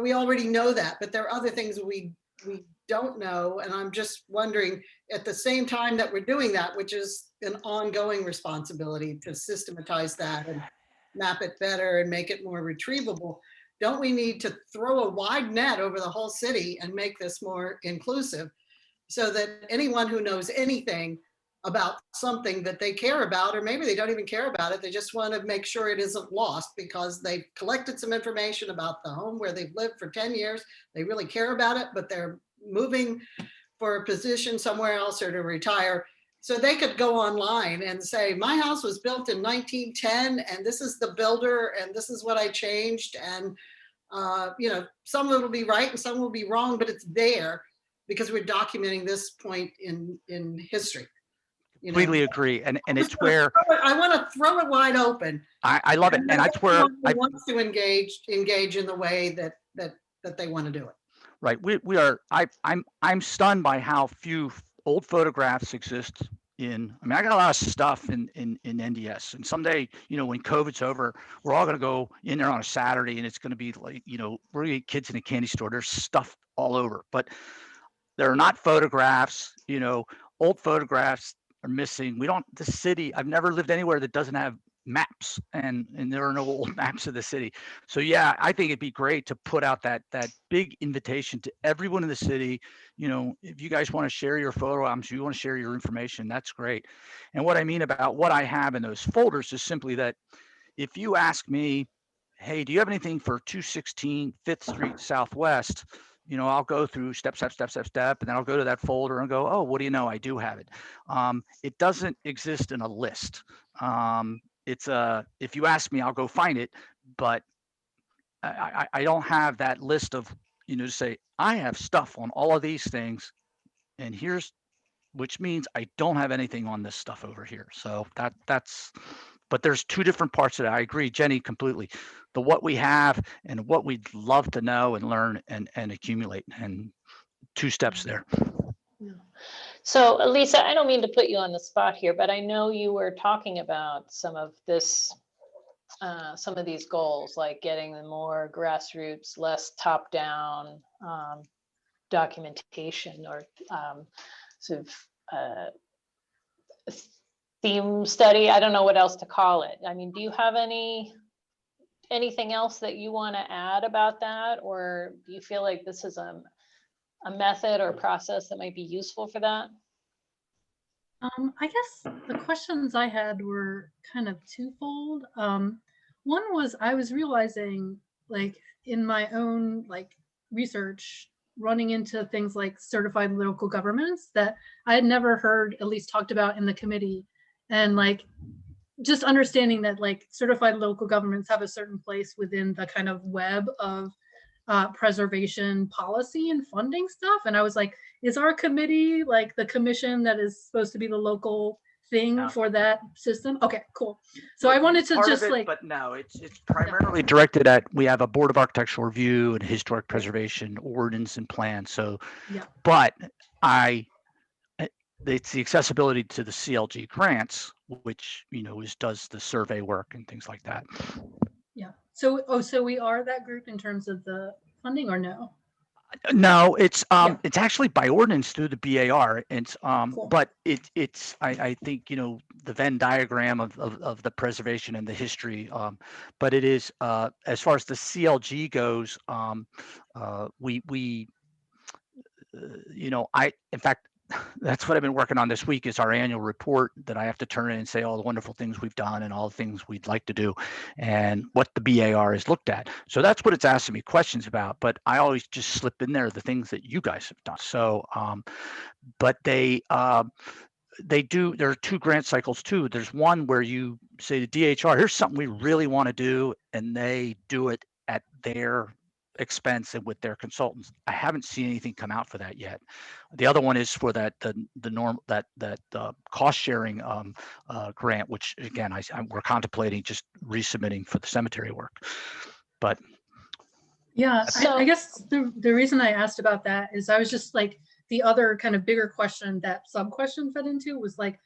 we already know that. But there are other things we don't know, and I'm just wondering, at the same time that we're doing that, which is an ongoing responsibility to systematize that and map it better and make it more retrievable, don't we need to throw a wide net over the whole city and make this more inclusive, so that anyone who knows anything about something that they care about, or maybe they don't even care about it, they just want to make sure it isn't lost because they've collected some information about the home where they've lived for 10 years, they really care about it, but they're moving for a position somewhere else or to retire. So they could go online and say, my house was built in 1910, and this is the builder, and this is what I changed, and You know, some of it will be right and some will be wrong, but it's there because we're documenting this point in history. You know? Completely agree. And it's where I want to throw it wide open. I love it. And that's where everyone wants to engage in the way that they want to do it. right. We are, I'm stunned by how few old photographs exist in, I mean, I got a lot of stuff in NDS, and someday, you know, when COVID's over, we're all going to go in there on a Saturday and it's going to be like, you know, we're going to get kids in a candy store. There's stuff all over, but there are not photographs, you know, old photographs are missing. We don't, the city, I've never lived anywhere that doesn't have maps, and there are no old maps of the city. So yeah, I think it'd be great to put out that big invitation to everyone in the city. You know, if you guys want to share your photo albums, if you want to share your information, that's great. And what I mean about what I have in those folders is simply that if you ask me, hey, do you have anything for 216 5th Street Southwest? You know, I'll go through step, and then I'll go to that folder and go, oh, what do you know? I do have it. It doesn't exist in a list. It's if you ask me, I'll go find it, but I don't have that list of, you know, to say I have stuff on all of these things, and here's, which means I don't have anything on this stuff over here. So that's, but there's two different parts of it. I agree, Jenny, completely. The what we have and what we'd love to know and learn and accumulate, and two steps there. So Lisa, I don't mean to put you on the spot here, but I know you were talking about some of this, some of these goals, like getting the more grassroots, less top-down documentation, or sort of theme study. I don't know what else to call it. I mean, do you have anything else that you want to add about that, or do you feel like this is a method or process that might be useful for that? I guess the questions I had were kind of twofold. One was, I was realizing, like, in my own like research, running into things like certified local governments that I had never heard at least talked about in the committee, and like just understanding that like certified local governments have a certain place within the kind of web of preservation policy and funding stuff. And I was like, is our committee like the commission that is supposed to be the local thing for that system? Okay, cool. So I wanted to just like, but no, it's primarily directed at, we have a Board of Architectural Review and Historic Preservation ordinance and plan. So, yeah, but it's the accessibility to the CLG grants, which, you know, does the survey work and things like that. yeah. So, oh, so we are that group in terms of the funding, or no? No, it's actually by ordinance through the BAR. It's Cool. but it's I think, you know, the Venn diagram of the preservation and the history. But it is as far as the CLG goes, we you know, in fact, that's what I've been working on this week, is our annual report that I have to turn in and say all the wonderful things we've done and all the things we'd like to do and what the BAR has looked at. So that's what it's asking me questions about, but I always just slip in there the things that you guys have done. So, but they do, there are two grant cycles too. There's one where you say to DHR, here's something we really want to do, and they do it at their expense and with their consultants. I haven't seen anything come out for that yet. The other one is for that cost sharing grant, which again we're contemplating just resubmitting for the cemetery work. But yeah, I guess the reason I asked about that is I was just like, the other kind of bigger question that sub question fed into was like,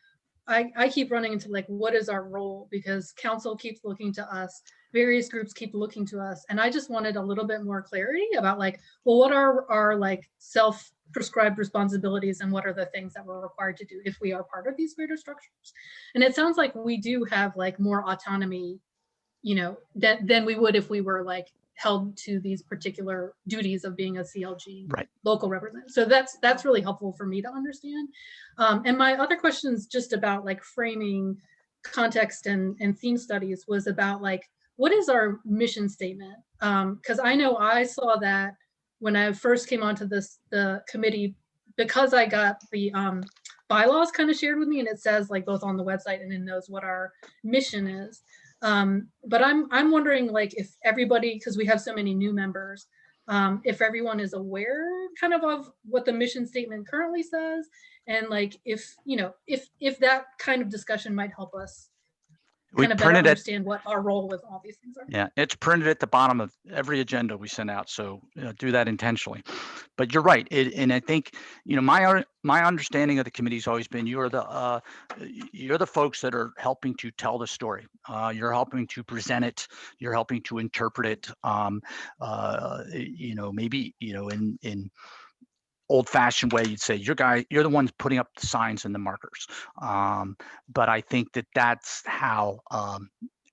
I keep running into like, what is our role? Because council keeps looking to us, various groups keep looking to us. And I just wanted a little bit more clarity about like, well, what are our like self-prescribed responsibilities, and what are the things that we're required to do if we are part of these greater structures? And it sounds like we do have like more autonomy, you know, than we would if we were like held to these particular duties of being a CLG local representative. So that's really helpful for me to understand. And my other questions just about like framing context and theme studies was about like, what is our mission statement? Because I know I saw that when I first came onto the committee, because I got the bylaws kind of shared with me, and it says like both on the website and in those what our mission is. But I'm wondering, like, if everybody, because we have so many new members, if everyone is aware kind of what the mission statement currently says, and like if if that kind of discussion might help us We kind of better printed it. understand what our role with all these things are. Yeah, it's printed at the bottom of every agenda we send out, so do that intentionally. But you're right, and I think my understanding of the committee's always been you're the folks that are helping to tell the story. You're helping to present it. You're helping to interpret it. Maybe in old-fashioned way, you'd say you're the ones putting up the signs and the markers. But I think that's how.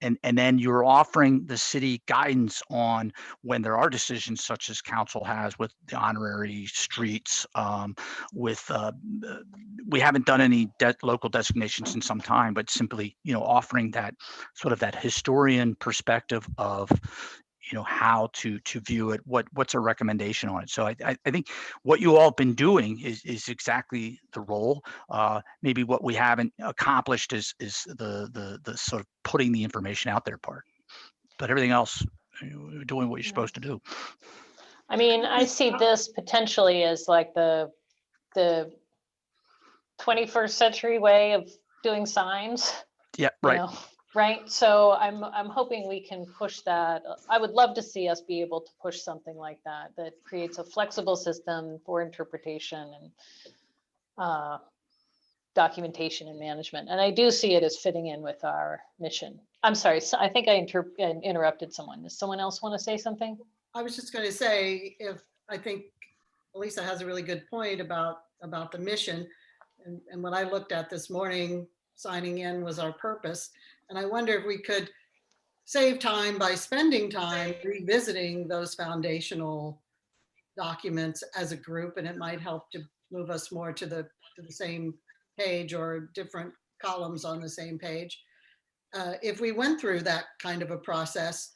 And then you're offering the city guidance on when there are decisions such as council has with the honorary streets. We haven't done any local designations in some time, but simply offering that sort of that historian perspective of how to view it, what's a recommendation on it. So I think what you all have been doing is exactly the role. Maybe what we haven't accomplished is the sort of putting the information out there part, but everything else, you're doing what you're supposed to do. I mean, I see this potentially as like the 21st century way of doing signs. Yeah, right. Right. So I'm hoping we can push that. I would love to see us be able to push something like that creates a flexible system for interpretation and documentation and management. And I do see it as fitting in with our mission. I'm sorry, so I think I interrupted someone. Does someone else want to say something? I was just going to say, I think Elisa has a really good point about the mission. And what I looked at this morning, signing in was our purpose. And I wonder if we could save time by spending time revisiting those foundational documents as a group, and it might help to move us more to the same page or different columns on the same page. If we went through that kind of a process,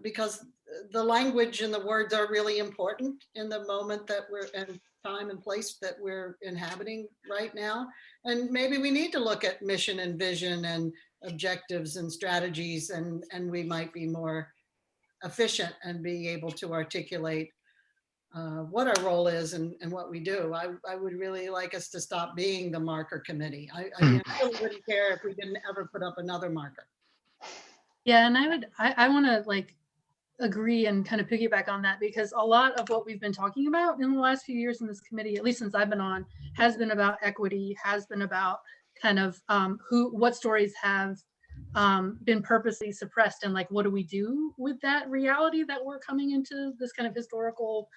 because the language and the words are really important in the moment that we're in, time and place that we're inhabiting right now. And maybe we need to look at mission and vision and objectives and strategies, and we might be more efficient and be able to articulate what our role is and what we do. I would really like us to stop being the marker committee. I really wouldn't care if we didn't ever put up another marker. Yeah, and I want to like agree and kind of piggyback on that, because a lot of what we've been talking about in the last few years in this committee, at least since I've been on, has been about equity, has been about kind of what stories have been purposely suppressed, and like what do we do with that reality that we're coming into this kind of historical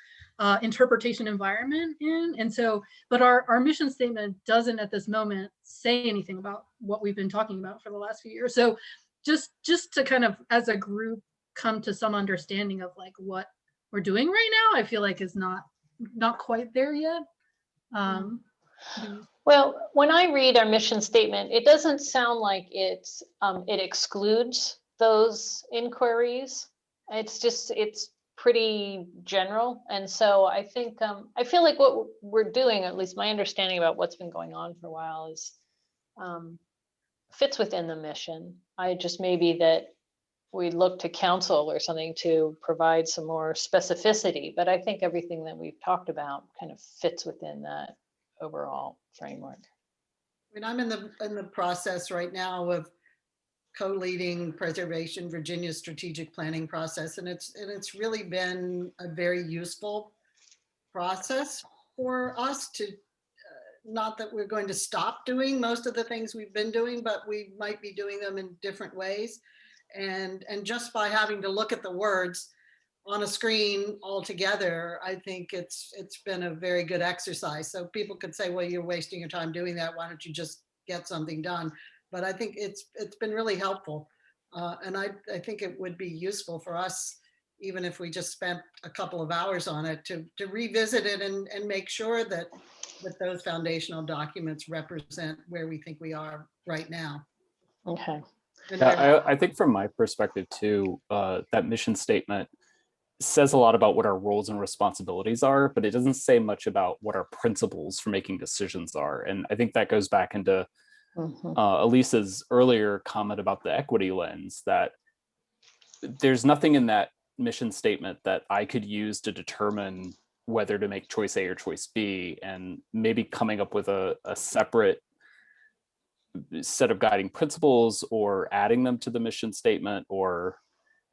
interpretation environment in. And so, but our mission statement doesn't at this moment say anything about what we've been talking about for the last few years. So just to kind of as a group come to some understanding of like what we're doing right now, I feel like is not quite there yet. Well, when I read our mission statement, it doesn't sound like it excludes those inquiries. It's pretty general. And so I think, I feel like what we're doing, at least my understanding about what's been going on for a while, is fits within the mission. I just maybe that we look to council or something to provide some more specificity, but I think everything that we've talked about kind of fits within that overall framework. I mean, I'm in the process right now of co-leading Preservation Virginia's strategic planning process, and it's really been a very useful process for us to. Not that we're going to stop doing most of the things we've been doing, but we might be doing them in different ways. And just by having to look at the words on a screen all together, I think it's been a very good exercise. So people could say, well, you're wasting your time doing that. Why don't you just get something done? But I think it's been really helpful. And I think it would be useful for us, even if we just spent a couple of hours on it, to revisit it and make sure that those foundational documents represent where we think we are right now. Okay. Yeah, I think from my perspective too, that mission statement says a lot about what our roles and responsibilities are, but it doesn't say much about what our principles for making decisions are. And I think that goes back into Elisa's earlier comment about the equity lens, that there's nothing in that mission statement that I could use to determine whether to make choice A or choice B, and maybe coming up with a separate set of guiding principles or adding them to the mission statement or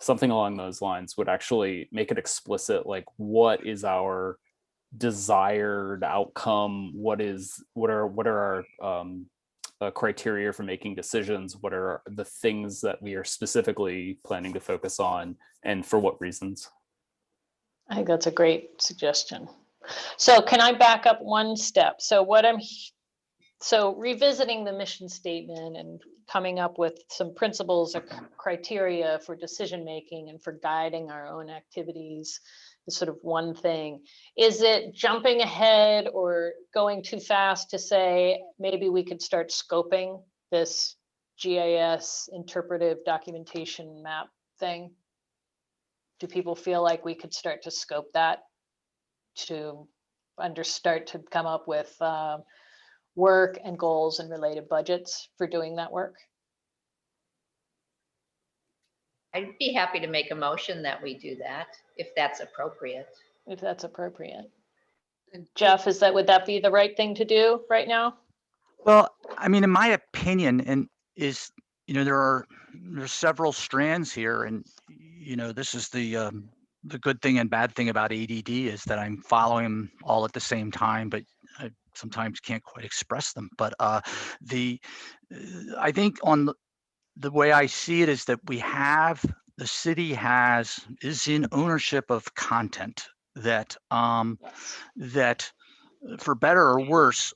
something along those lines would actually make it explicit, like what is our desired outcome, what are our criteria for making decisions, what are the things that we are specifically planning to focus on, and for what reasons. I think that's a great suggestion. So can I back up one step? So revisiting the mission statement and coming up with some principles or criteria for decision making and for guiding our own activities is sort of one thing. Is it jumping ahead or going too fast to say maybe we could start scoping this GIS interpretive documentation map thing? Do people feel like we could start to scope that to start to come up with work and goals and related budgets for doing that work? I'd be happy to make a motion that we do that, if that's appropriate. If that's appropriate. Jeff, would that be the right thing to do right now? Well, I mean, in my opinion, and is, there's several strands here, and, this is the good thing and bad thing about ADD is that I'm following them all at the same time, but I sometimes can't quite express them. But I think on the way I see it is that the city is in ownership of content that for better or worse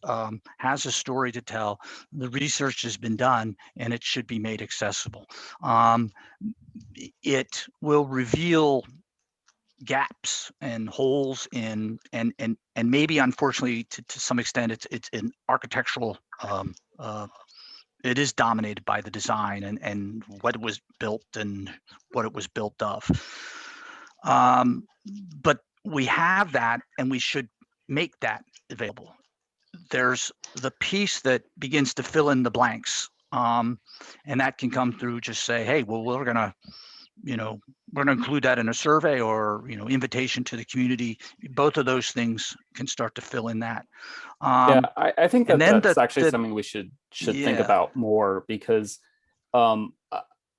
has a story to tell. The research has been done and it should be made accessible. It will reveal gaps and holes in and maybe, unfortunately, to some extent it's an architectural it is dominated by the design and what was built and what it was built of. But we have that, and we should make that available. There's the piece that begins to fill in the blanks, and that can come through just say, hey, well, we're gonna include that in a survey or invitation to the community. Both of those things can start to fill in that. I think that's actually something we should think about more, because I'm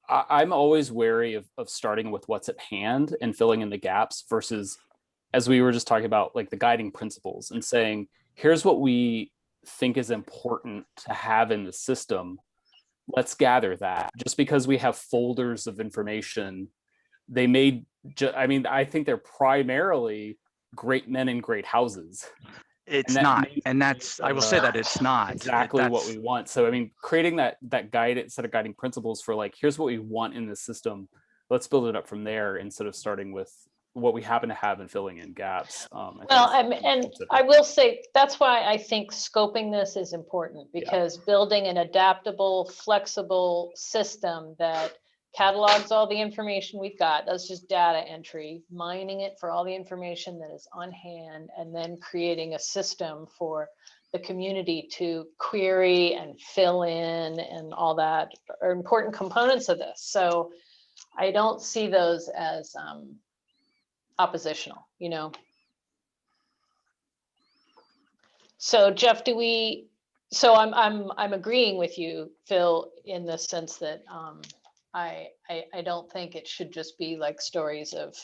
always wary of starting with what's at hand and filling in the gaps versus, as we were just talking about, like the guiding principles and saying, here's what we think is important to have in the system. Let's gather that. Just because we have folders of information, they may, I think they're primarily great men in great houses. It's not, and that's, I will say that it's not exactly what we want. So, creating that set of guiding principles for, like, here's what we want in the system. Let's build it up from there instead of starting with what we happen to have and filling in gaps. I will say that's why I think scoping this is important, because building an adaptable, flexible system that catalogs all the information we've got, that's just data entry, mining it for all the information that is on hand, and then creating a system for the community to query and fill in and all that are important components of this. So I don't see those as oppositional, So Jeff, I'm agreeing with you, Phil, in the sense that I don't think it should just be like stories of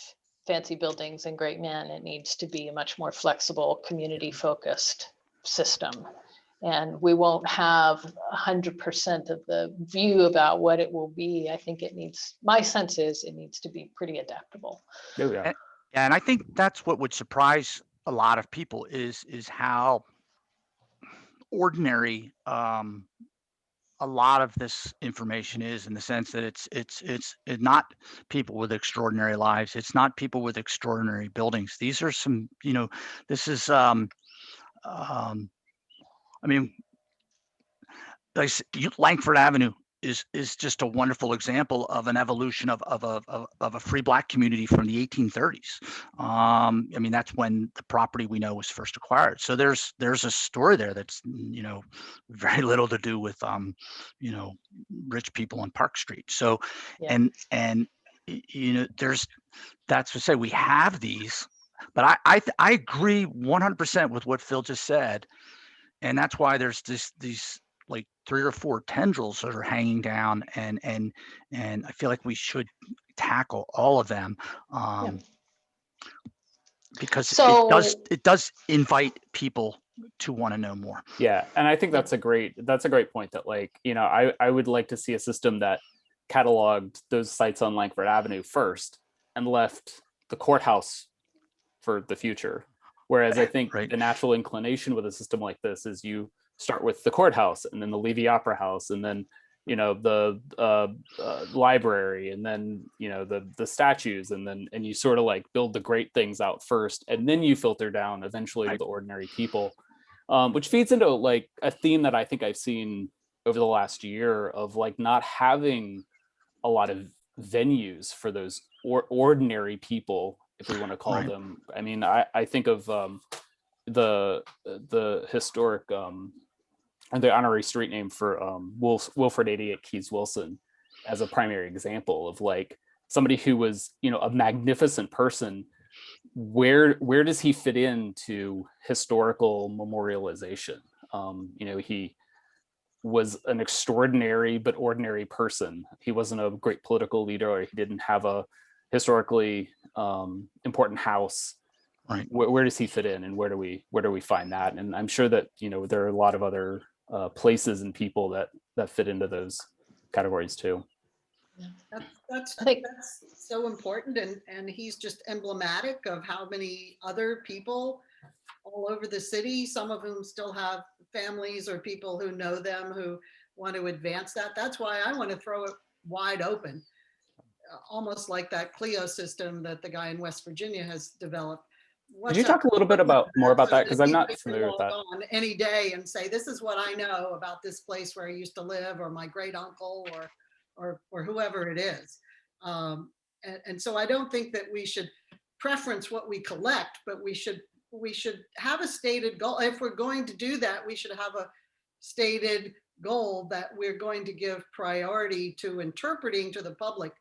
fancy buildings and great men. It needs to be a much more flexible, community-focused system. And we won't have 100% of the view about what it will be. I think my sense is it needs to be pretty adaptable. Oh, yeah. And I think that's what would surprise a lot of people is how ordinary a lot of this information is, in the sense that it's not people with extraordinary lives. It's not people with extraordinary buildings. These are some, this is, Langford Avenue is just a wonderful example of an evolution of a free Black community from the 1830s. I mean, that's when the property we know was first acquired. So there's a story there that's, you know, very little to do with you know, rich people on Park Street. So Yeah. and you know, that's to say we have these, but I agree 100% with what Phil just said, and that's why there's these like 3 or 4 tendrils that are hanging down, and I feel like we should tackle all of them, because So it does invite people to want to know more. Yeah, and I think that's a great point, that, like, you know, I would like to see a system that cataloged those sites on Langford Avenue first and left the courthouse for the future. Whereas I think Right. the natural inclination with a system like this is you start with the courthouse, and then the Levy Opera House, and then, you know, the library, and then, you know, the statues, and you sort of like build the great things out first, and then you filter down eventually to the ordinary people, which feeds into like a theme that I think I've seen over the last year of like not having a lot of venues for those ordinary people, if we want to call Right. them. I mean, I think of the historic the honorary street name for Wilfred 88 Keys Wilson as a primary example of like somebody who was, you know, a magnificent person. Where does he fit into historical memorialization? You know, he was an extraordinary but ordinary person. He wasn't a great political leader, or he didn't have a historically important house. Right. Where does he fit in, and where do we find that? And I'm sure that, you know, there are a lot of other places and people that fit into those categories too. That's I think so important, and he's just emblematic of how many other people all over the city, some of whom still have families or people who know them who want to advance that. That's why I want to throw it wide open, almost like that Clio system that the guy in West Virginia has developed. Could you talk a little bit more about that? Because I'm not familiar with that. On any day and say, this is what I know about this place where I used to live, or my great uncle, or whoever it is. And so I don't think that we should preference what we collect, but we should have a stated goal. If we're going to do that, we should have a stated goal that we're going to give priority to interpreting to the public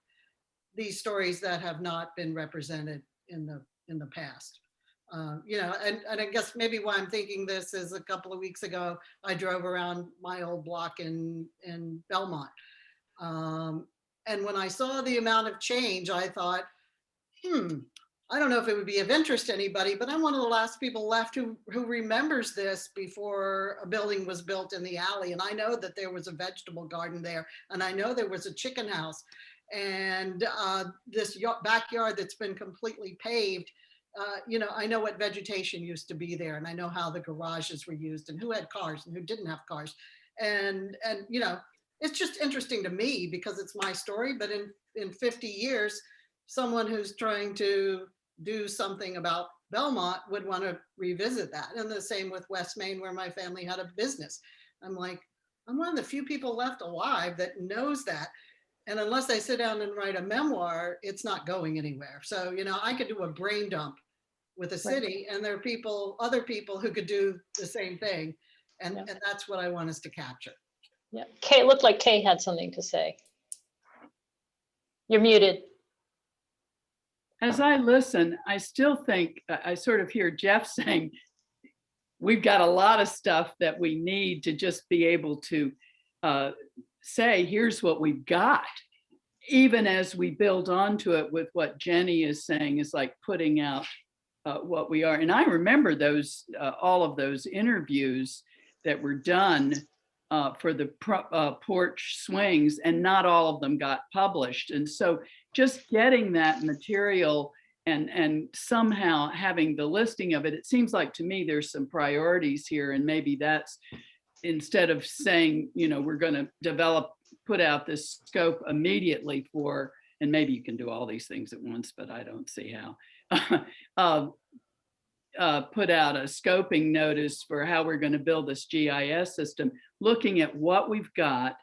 these stories that have not been represented in the past. You know, and I guess maybe why I'm thinking this is a couple of weeks ago, I drove around my old block in Belmont. And when I saw the amount of change, I thought, I don't know if it would be of interest to anybody, but I'm one of the last people left who remembers this before a building was built in the alley. And I know that there was a vegetable garden there, and I know there was a chicken house, and this backyard that's been completely paved. You know, I know what vegetation used to be there, and I know how the garages were used, and who had cars and who didn't have cars. And you know, it's just interesting to me because it's my story, but in 50 years, someone who's trying to do something about Belmont would want to revisit that. And the same with West Main, where my family had a business. I'm like, I'm one of the few people left alive that knows that. And unless I sit down and write a memoir, it's not going anywhere. So, you know, I could do a brain dump with a city, and there are other people who could do the same thing. And that's what I want us to capture. Yeah, Kay, it looked like Kay had something to say. You're muted. As I listen, I still think, I sort of hear Jeff saying, we've got a lot of stuff that we need to just be able to say, here's what we've got. Even as we build onto it with what Jenny is saying, is like putting out what we are. And I remember those, all of those interviews that were done for the porch swings, and not all of them got published. And so just getting that material and somehow having the listing of it, it seems like to me there's some priorities here. And maybe that's, instead of saying, you know, we're going to put out this scope immediately for, and maybe you can do all these things at once, but I don't see how. Put out a scoping notice for how we're going to build this GIS system, looking at what we've got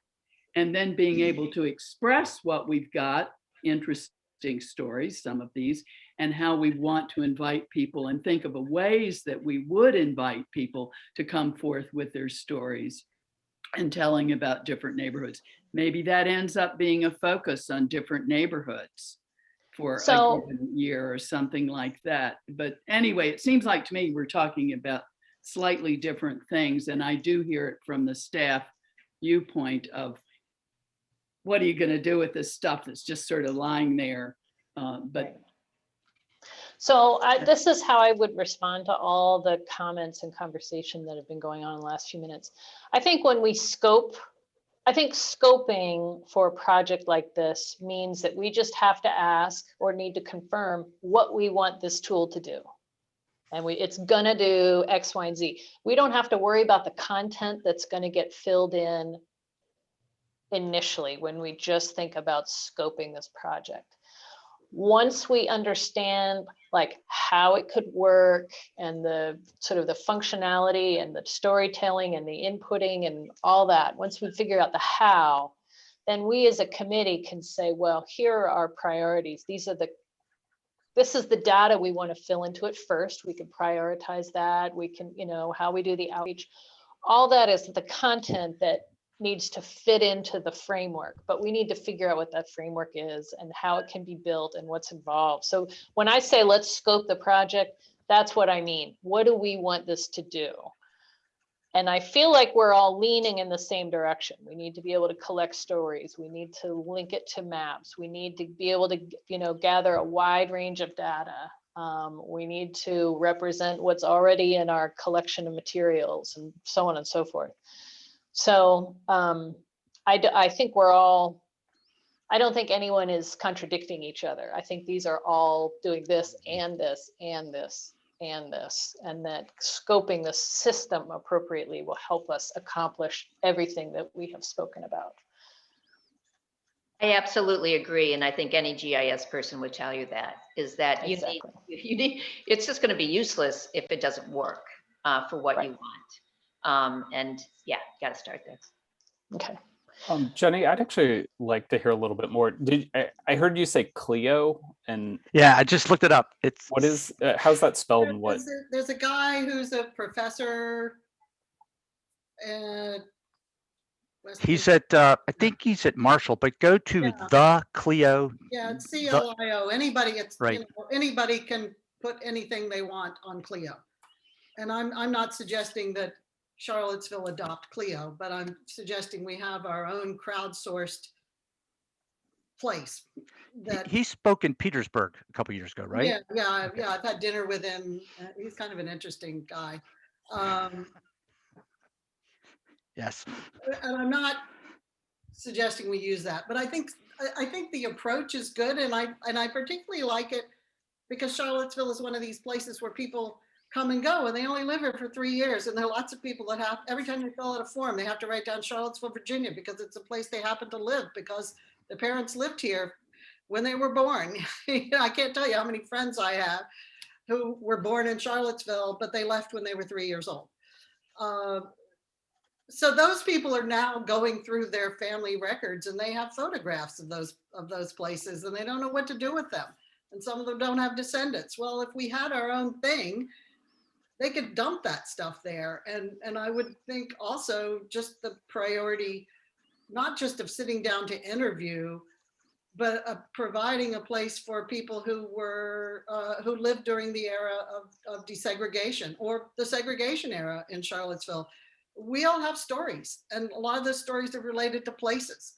and then being able to express what we've got, interesting stories, some of these, and how we want to invite people and think of the ways that we would invite people to come forth with their stories and telling about different neighborhoods. Maybe that ends up being a focus on different neighborhoods for a given year or something like that. But anyway, it seems like to me we're talking about slightly different things. And I do hear it from the staff viewpoint of what are you going to do with this stuff that's just sort of lying there? So this is how I would respond to all the comments and conversation that have been going on in the last few minutes. I think when we scope, I think scoping for a project like this means that we just have to ask or need to confirm what we want this tool to do. And it's gonna do X, Y, and Z. We don't have to worry about the content that's gonna get filled in initially when we just think about scoping this project. Once we understand like how it could work and the sort of the functionality and the storytelling and the inputting and all that, once we figure out the how, then we as a committee can say, well, here are our priorities. This is the data we want to fill into it first. We can prioritize that. We can, how we do the outreach. All that is the content that needs to fit into the framework, but we need to figure out what that framework is and how it can be built and what's involved. So when I say let's scope the project, that's what I mean. What do we want this to do? And I feel like we're all leaning in the same direction. We need to be able to collect stories. We need to link it to maps. We need to be able to, gather a wide range of data. We need to represent what's already in our collection of materials and so on and so forth. So I think I don't think anyone is contradicting each other. I think these are all doing this and this and this and this, and that scoping the system appropriately will help us accomplish everything that we have spoken about. I absolutely agree. And I think any GIS person would tell you that, is that you need, it's just going to be useless if it doesn't work for what you want. And yeah, got to start there. Okay. Jenny, I'd actually like to hear a little bit more. I heard you say Clio, and yeah, I just looked it up. how's that spelled? And what? There's a guy who's a professor. He's at I think he's at Marshall, but go to the Clio. Yeah, it's CLIO. Anybody, right. Anybody can put anything they want on Clio. And I'm not suggesting that Charlottesville adopt Clio, but I'm suggesting we have our own crowdsourced place. He spoke in Petersburg a couple years ago, right? Yeah. I've had dinner with him. He's kind of an interesting guy. Yes. And I'm not suggesting we use that, but I think the approach is good, and I particularly like it because Charlottesville is one of these places where people come and go, and they only live here for 3 years. And there are lots of people that have, every time they fill out a form, they have to write down Charlottesville, Virginia, because it's a place they happen to live because their parents lived here when they were born. I can't tell you how many friends I have who were born in Charlottesville, but they left when they were 3 years old. So those people are now going through their family records, and they have photographs of those places, and they don't know what to do with them. And some of them don't have descendants. Well, if we had our own thing, they could dump that stuff there. And I would think also just the priority, not just of sitting down to interview, but providing a place for people who lived during the era of desegregation or the segregation era in Charlottesville. We all have stories, and a lot of those stories are related to places,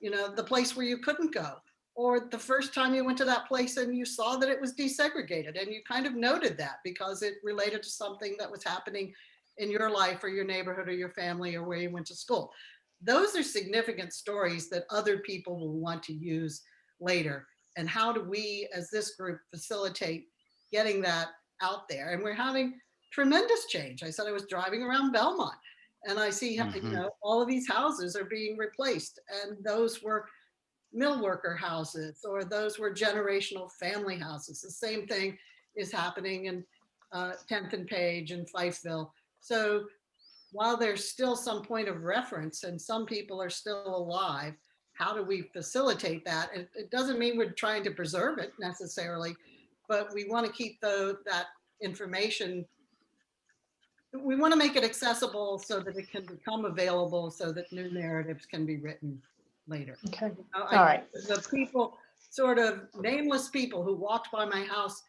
the place where you couldn't go, or the first time you went to that place and you saw that it was desegregated, and you kind of noted that because it related to something that was happening in your life or your neighborhood or your family or where you went to school. Those are significant stories that other people will want to use later. And how do we, as this group, facilitate getting that out there? And we're having tremendous change. I said I was driving around Belmont, and I see all of these houses are being replaced, and those were mill worker houses, or those were generational family houses. The same thing is happening in 10th and Page and Fifeville. So while there's still some point of reference and some people are still alive, how do we facilitate that? It doesn't mean we're trying to preserve it necessarily, but we want to keep that information. We want to make it accessible so that it can become available so that new narratives can be written later. Okay. All All right. The people, sort of nameless people who walked by my house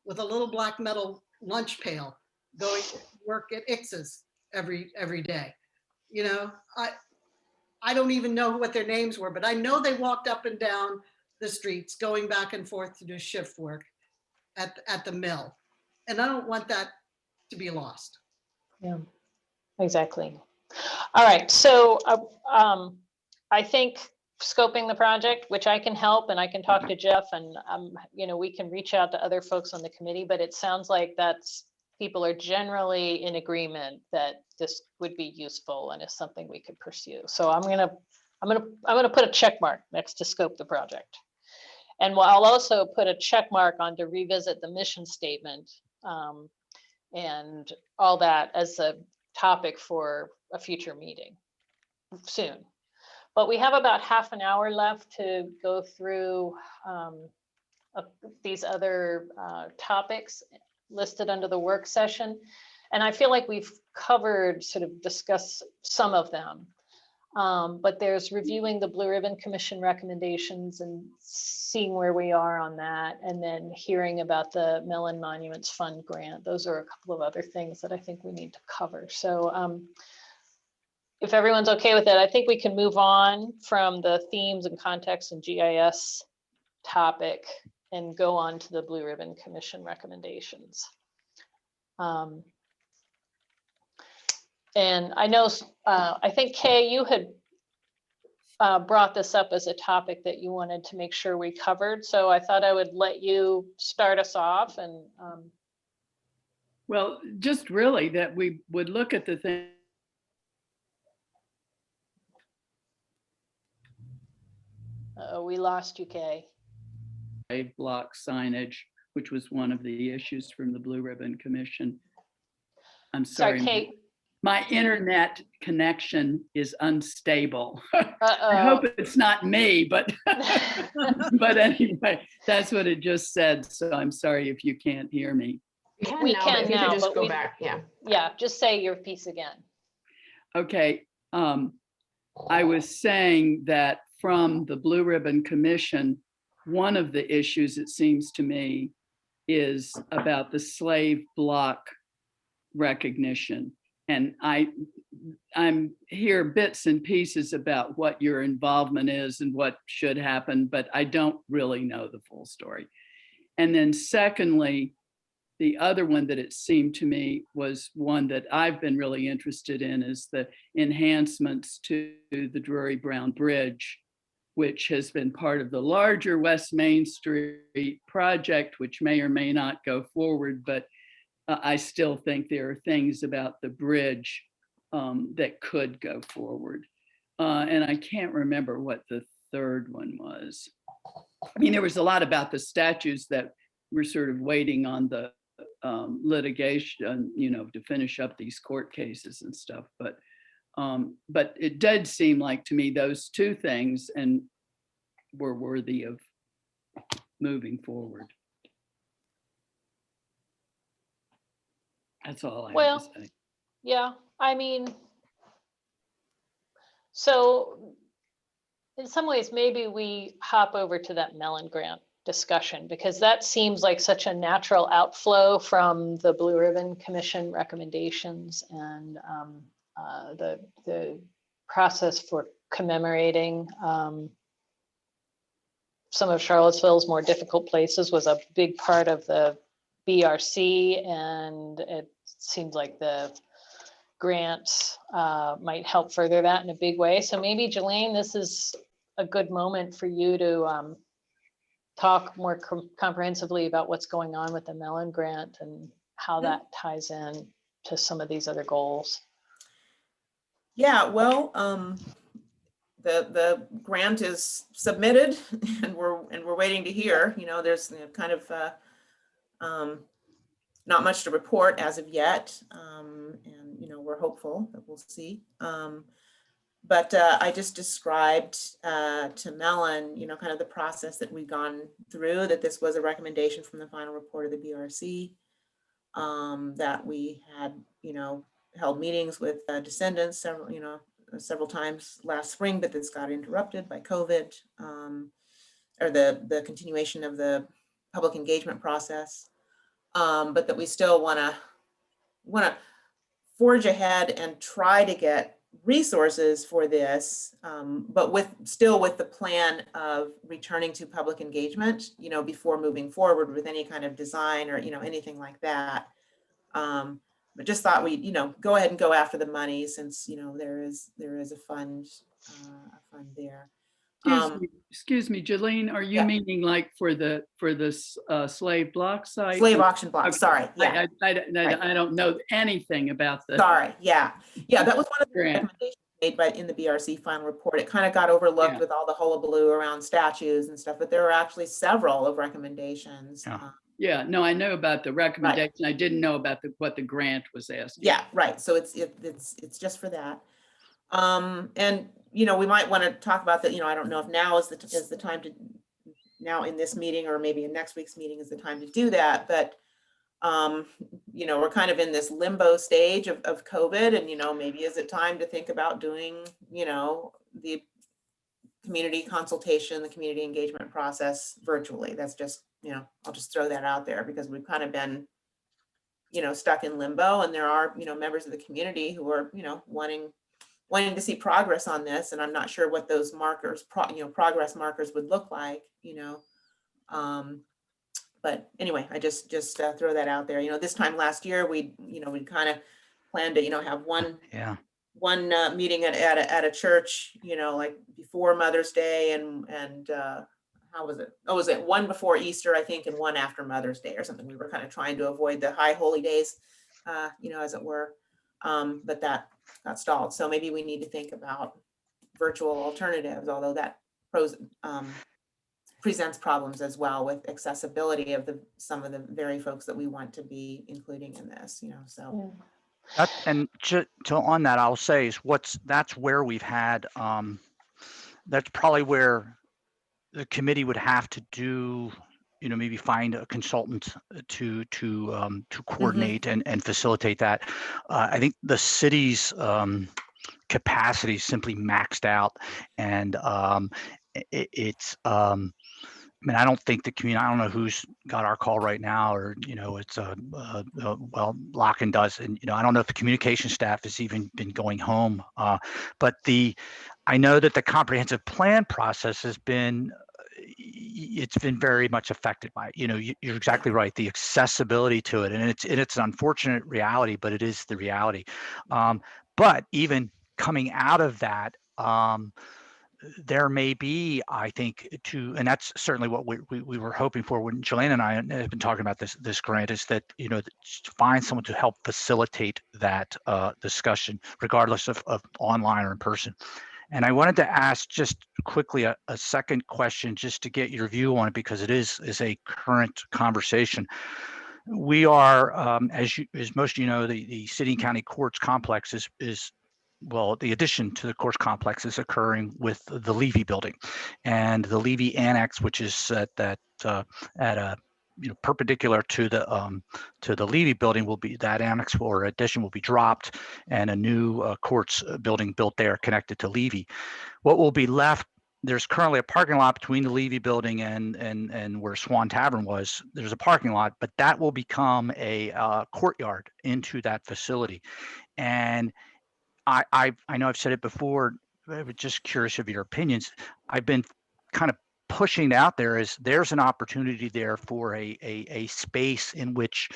with a little black metal lunch pail going to work at Ix's every day. You know, I don't even know what their names were, but I know they walked up and down the streets going back and forth to do shift work at the mill. And I don't want that to be lost. Yeah, exactly. All right, so I think scoping the project, which I can help, and I can talk to Jeff, and you know, we can reach out to other folks on the committee, but it sounds like people are generally in agreement that this would be useful and is something we could pursue. So I'm gonna put a check mark next to scope the project. And I'll also put a check mark on to revisit the mission statement and all that as a topic for a future meeting soon. But we have about half an hour left to go through these other topics listed under the work session. And I feel like we've discussed some of them. But there's reviewing the Blue Ribbon Commission recommendations and seeing where we are on that, and then hearing about the Mellon Monuments Fund grant. Those are a couple of other things that I think we need to cover. So if everyone's okay with it, I think we can move on from the themes and context and GIS topic and go on to the Blue Ribbon Commission recommendations. And I know, I think Kay, you had brought this up as a topic that you wanted to make sure we covered. So I thought I would let you start us off. And well, just really that we would look at the thing. We lost you, Kay. Block signage, which was one of the issues from the Blue Ribbon Commission. I'm sorry, Kay. My internet connection is unstable. I hope it's not me, but but anyway, that's what it just said. So I'm sorry if you can't hear me. We can now, just go back. Yeah, just say your piece again. Okay. I was saying that from the Blue Ribbon Commission, one of the issues, it seems to me, is about the slave block recognition. And I'm hear bits and pieces about what your involvement is and what should happen, but I don't really know the full story. And then secondly, the other one that it seemed to me was one that I've been really interested in is the enhancements to the Drury Brown Bridge, which has been part of the larger West Main Street project, which may or may not go forward, but I still think there are things about the bridge that could go forward. And I can't remember what the third one was. I mean, there was a lot about the statues that we're sort of waiting on the litigation, you know, to finish up these court cases and stuff. But it did seem like to me those two things and were worthy of moving forward. That's all I have to say. Yeah, I mean, so in some ways, maybe we hop over to that Mellon grant discussion, because that seems like such a natural outflow from the Blue Ribbon Commission recommendations and the process for commemorating some of Charlottesville's more difficult places was a big part of the BRC, and it seems like the grants might help further that in a big way. So maybe, Jelaine, this is a good moment for you to talk more comprehensively about what's going on with the Mellon grant and how that ties in to some of these other goals. Yeah, well, the grant is submitted and we're waiting to hear. You know, there's kind of not much to report as of yet. And, you know, we're hopeful that we'll see. But I just described to Mellon, you know, kind of the process that we've gone through, that this was a recommendation from the final report of the BRC, that we had, you know, held meetings with descendants several times last spring, but this got interrupted by COVID, or the continuation of the public engagement process. But that we still want to forge ahead and try to get resources for this, but still with the plan of returning to public engagement, you know, before moving forward with any kind of design or, you know, anything like that. But just thought we'd, you know, go ahead and go after the money, since, you know, there is a fund there. Excuse me, Jolene, are you Yeah. meaning like for the slave block site? Slave auction block, Okay. sorry, yeah. I don't know anything about the. Sorry, yeah. That was one of the grant. recommendations made in the BRC final report. It kind of got overlooked Yeah. with all the hullabaloo around statues and stuff, but there were actually several of recommendations. Yeah. Yeah, no, I know about the recommendation. I didn't know about what the grant was asking. Yeah, right. So it's just for that. And, you know, we might want to talk about that. You know, I don't know if now is the time to, now in this meeting or maybe in next week's meeting is the time to do that. But, you know, we're kind of in this limbo stage of COVID, and, you know, maybe is it time to think about doing, you know, the community consultation, the community engagement process virtually. That's just, you know, I'll just throw that out there, because we've kind of been, you know, stuck in limbo, and there are, you know, members of the community who are, you know, wanting to see progress on this. And I'm not sure what those markers, progress markers would look like, you know. But anyway, I just throw that out there. You know, this time last year, we kind of planned to, you know, have one meeting at a church, you know, like before Mother's Day, and how was it? Oh, was it one before Easter, I think, and one after Mother's Day or something? We were kind of trying to avoid the high holy days, you know, as it were. But that got stalled. So maybe we need to think about virtual alternatives, although that presents problems as well with accessibility of some of the very folks that we want to be including in this, you know, so. And on that, I'll say is that's where we've had, that's probably where the committee would have to do, you know, maybe find a consultant to coordinate and facilitate that. I think the city's capacity is simply maxed out, and it's I mean, I don't think the community, I don't know who's got our call right now, or, you know, it's well, Locken does. And, you know, I don't know if the communication staff has even been going home. But I know that the comprehensive plan process has been, it's been very much affected by it. You know, you're exactly right. The accessibility to it, and it's an unfortunate reality, but it is the reality. But even coming out of that, there may be, I think, and that's certainly what we were hoping for when Jolene and I have been talking about this grant, is that, you know, to find someone to help facilitate that discussion, regardless of online or in person. And I wanted to ask just quickly a second question, just to get your view on it, because it is a current conversation. We are, as most of you know, the city and county courts complex is well, the addition to the courts complex is occurring with the Levy building, and the Levy annex, which is at a, you know, perpendicular to the Levy building, will be, that annex or addition will be dropped, and a new courts building built there connected to Levy. What will be left? There's currently a parking lot between the Levy building and where Swan Tavern was. There's a parking lot, but that will become a courtyard into that facility. And I know I've said it before, I was just curious of your opinions. I've been kind of pushing out there is there's an opportunity there for a space in which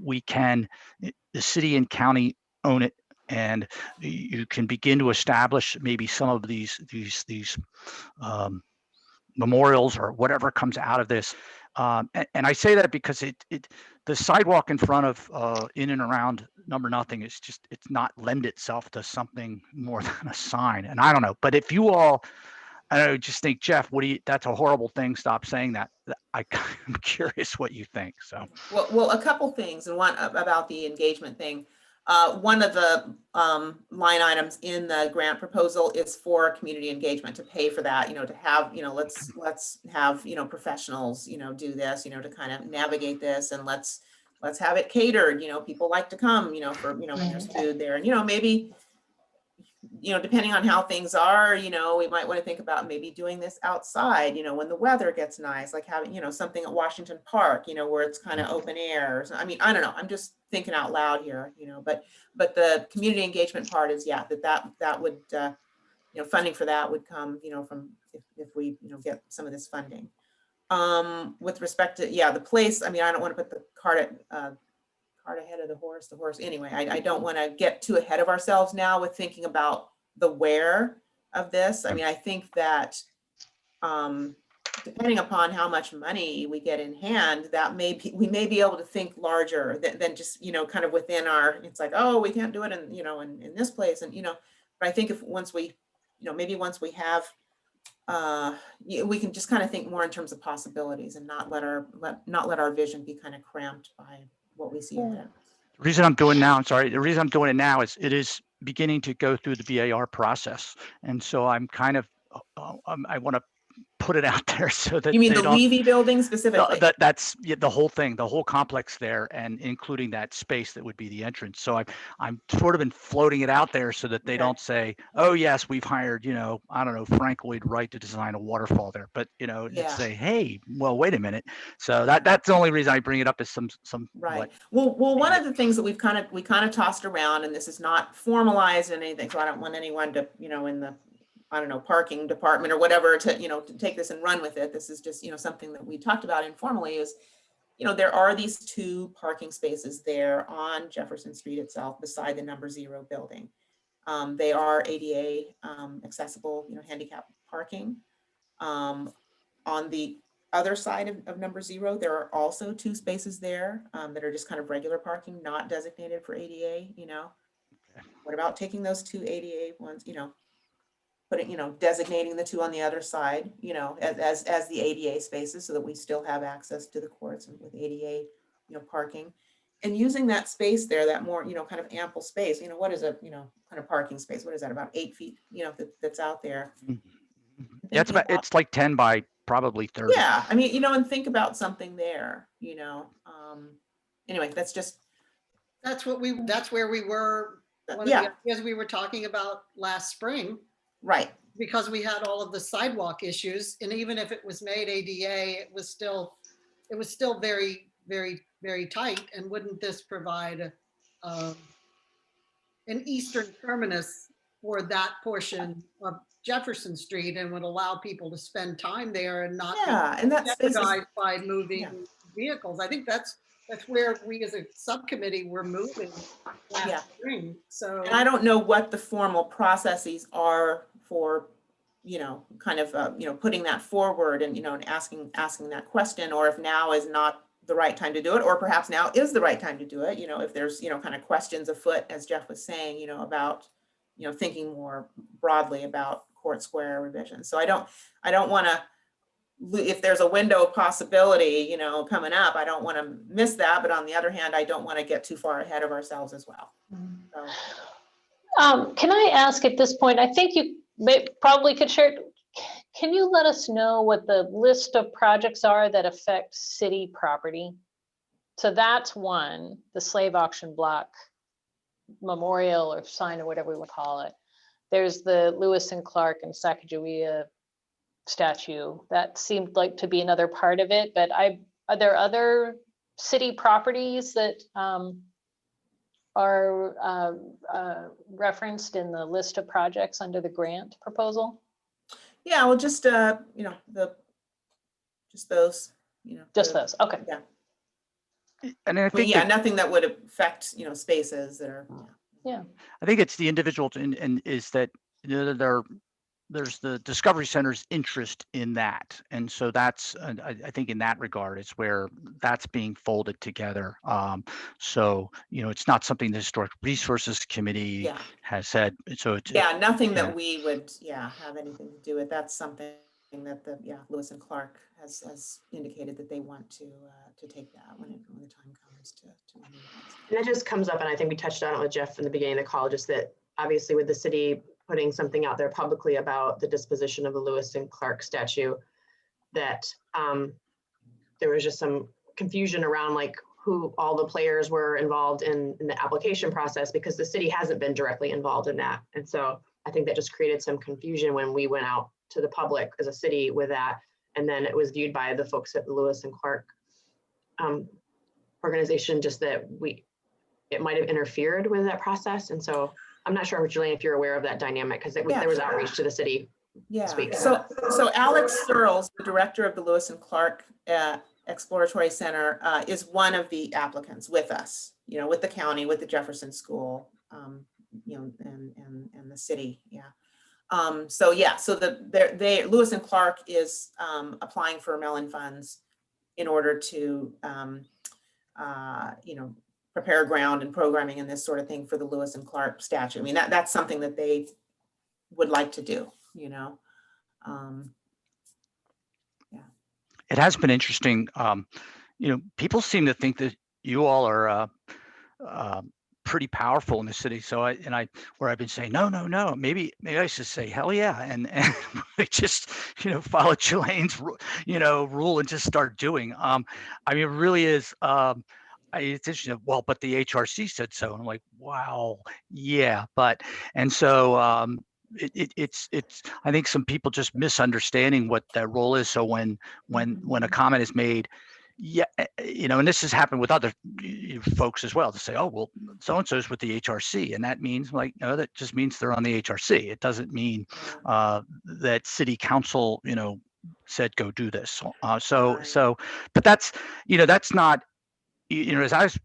we can, the city and county own it, and you can begin to establish maybe some of these memorials or whatever comes out of this. And I say that because the sidewalk in front of in and around Number Nothing is just, it's not lend itself to something more than a sign. And I don't know, but if you all, I don't know, just think, Jeff, that's a horrible thing. Stop saying that. I'm curious what you think. So. Well, a couple things, and one about the engagement thing. One of the line items in the grant proposal is for community engagement, to pay for that, to have, let's have, professionals, do this, to kind of navigate this, and let's have it catered, people like to come, for, when there's food there, and, maybe, depending on how things are, we might want to think about maybe doing this outside, when the weather gets nice, like having, something at Washington Park, where it's kind of open air. Or I mean, I don't know. I'm just thinking out loud here, but the community engagement part is, yeah, that would, funding for that would come, from if we, get some of this funding. With respect to, yeah, the place, I mean, I don't want to put the cart ahead of the horse. Anyway, I don't want to get too ahead of ourselves now with thinking about the where of this. I mean, I think that depending upon how much money we get in hand, we may be able to think larger than just, kind of within our, it's like, oh, we can't do it in, in this place. And, but I think once we have, we can just kind of think more in terms of possibilities and not let our vision be kind of cramped by what we see ahead. The reason I'm doing it now is it is beginning to go through the VAR process. And so I'm kind of, I want to put it out there so that you mean the Levy building specifically? That's the whole thing, the whole complex there, and including that space that would be the entrance. So I'm sort of been floating it out there so that they don't say, oh yes, we've hired, I don't know, Frank Lloyd Wright to design a waterfall there, but say, hey, well, wait a minute. So that's the only reason I bring it up, is some right. Well, one of the things that we kind of tossed around, and this is not formalized in anything, so I don't want anyone to, in the, I don't know, parking department or whatever to, to take this and run with it. This is just, something that we talked about informally is, there are these 2 parking spaces there on Jefferson Street itself beside the number 0 building. They are ADA accessible, handicap parking. On the other side of number 0, there are also 2 spaces there that are just kind of regular parking, not designated for ADA, What about taking those 2 ADA ones, putting, designating the 2 on the other side, as the ADA spaces, so that we still have access to the courts and with ADA, parking, and using that space there, that more, kind of ample space. What is a, kind of parking space? What is that, about 8 feet, that's out there? Yeah, it's like 10 by probably 30. Yeah, I mean, and think about something there, anyway, that's where we were. One of the ideas we were talking about last spring. Right. Because we had all of the sidewalk issues, and even if it was made ADA, it was still very, very, very tight. And wouldn't this provide an eastern terminus for that portion of Jefferson Street, and would allow people to spend time there and not and that's jeopardized by moving vehicles? I think that's where we as a subcommittee were moving last spring. So, and I don't know what the formal processes are for, kind of, putting that forward and, and asking that question, or if now is not the right time to do it, or perhaps now is the right time to do it, if there's, kind of questions afoot, as Jeff was saying, about, thinking more broadly about Court Square revision. So I don't want to, if there's a window of possibility, coming up, I don't want to miss that. But on the other hand, I don't want to get too far ahead of ourselves as well. So. Can I ask at this point, I think you probably could share, can you let us know what the list of projects are that affect city property? So that's one, the slave auction block memorial or sign or whatever we want to call it. There's the Lewis and Clark and Sacagawea statue. That seemed like to be another part of it, but are there other city properties that are referenced in the list of projects under the grant proposal? Yeah, well, just just those, just those. Okay. Yeah. And I think nothing that would affect, spaces that are. Yeah. I think it's the individual and is that there's the Discovery Center's interest in that. And so that's, I think in that regard, it's where that's being folded together. So, it's not something the Historic Resources Committee has said. So it's nothing that we would, have anything to do with. That's something that Lewis and Clark has indicated that they want to take that when the time comes to renew it. And that just comes up, and I think we touched on it with Jeff in the beginning of the call, just that obviously with the city putting something out there publicly about the disposition of the Lewis and Clark statue, that there was just some confusion around like who all the players were involved in the application process, because the city hasn't been directly involved in that. And so I think that just created some confusion when we went out to the public as a city with that. And then it was viewed by the folks at the Lewis and Clark organization, just that it might have interfered with that process. And so I'm not sure, Julian, if you're aware of that dynamic, because there was outreach to the city. Yeah. Speak. So Alex Searles, the director of the Lewis and Clark Exploratory Center, is one of the applicants with us, with the county, with the Jefferson School, and the city. Yeah. So Lewis and Clark is applying for Mellon funds in order to, prepare ground and programming and this sort of thing for the Lewis and Clark statue. I mean, that's something that they would like to do, It has been interesting. People seem to think that you all are pretty powerful in the city. So where I've been saying, no, maybe I should say, hell yeah. And we just, follow Chilean's, rule and just start doing. I mean, it really is, it's interesting. Well, but the HRC said so. And I'm like, wow, yeah. And so, it's I think some people just misunderstanding what that role is. So when a comment is made, and this has happened with other folks as well, to say, oh, well, so and so is with the HRC, and that means no, that just means they're on the HRC. It doesn't mean that city council said go do this. But that's that's not. As I was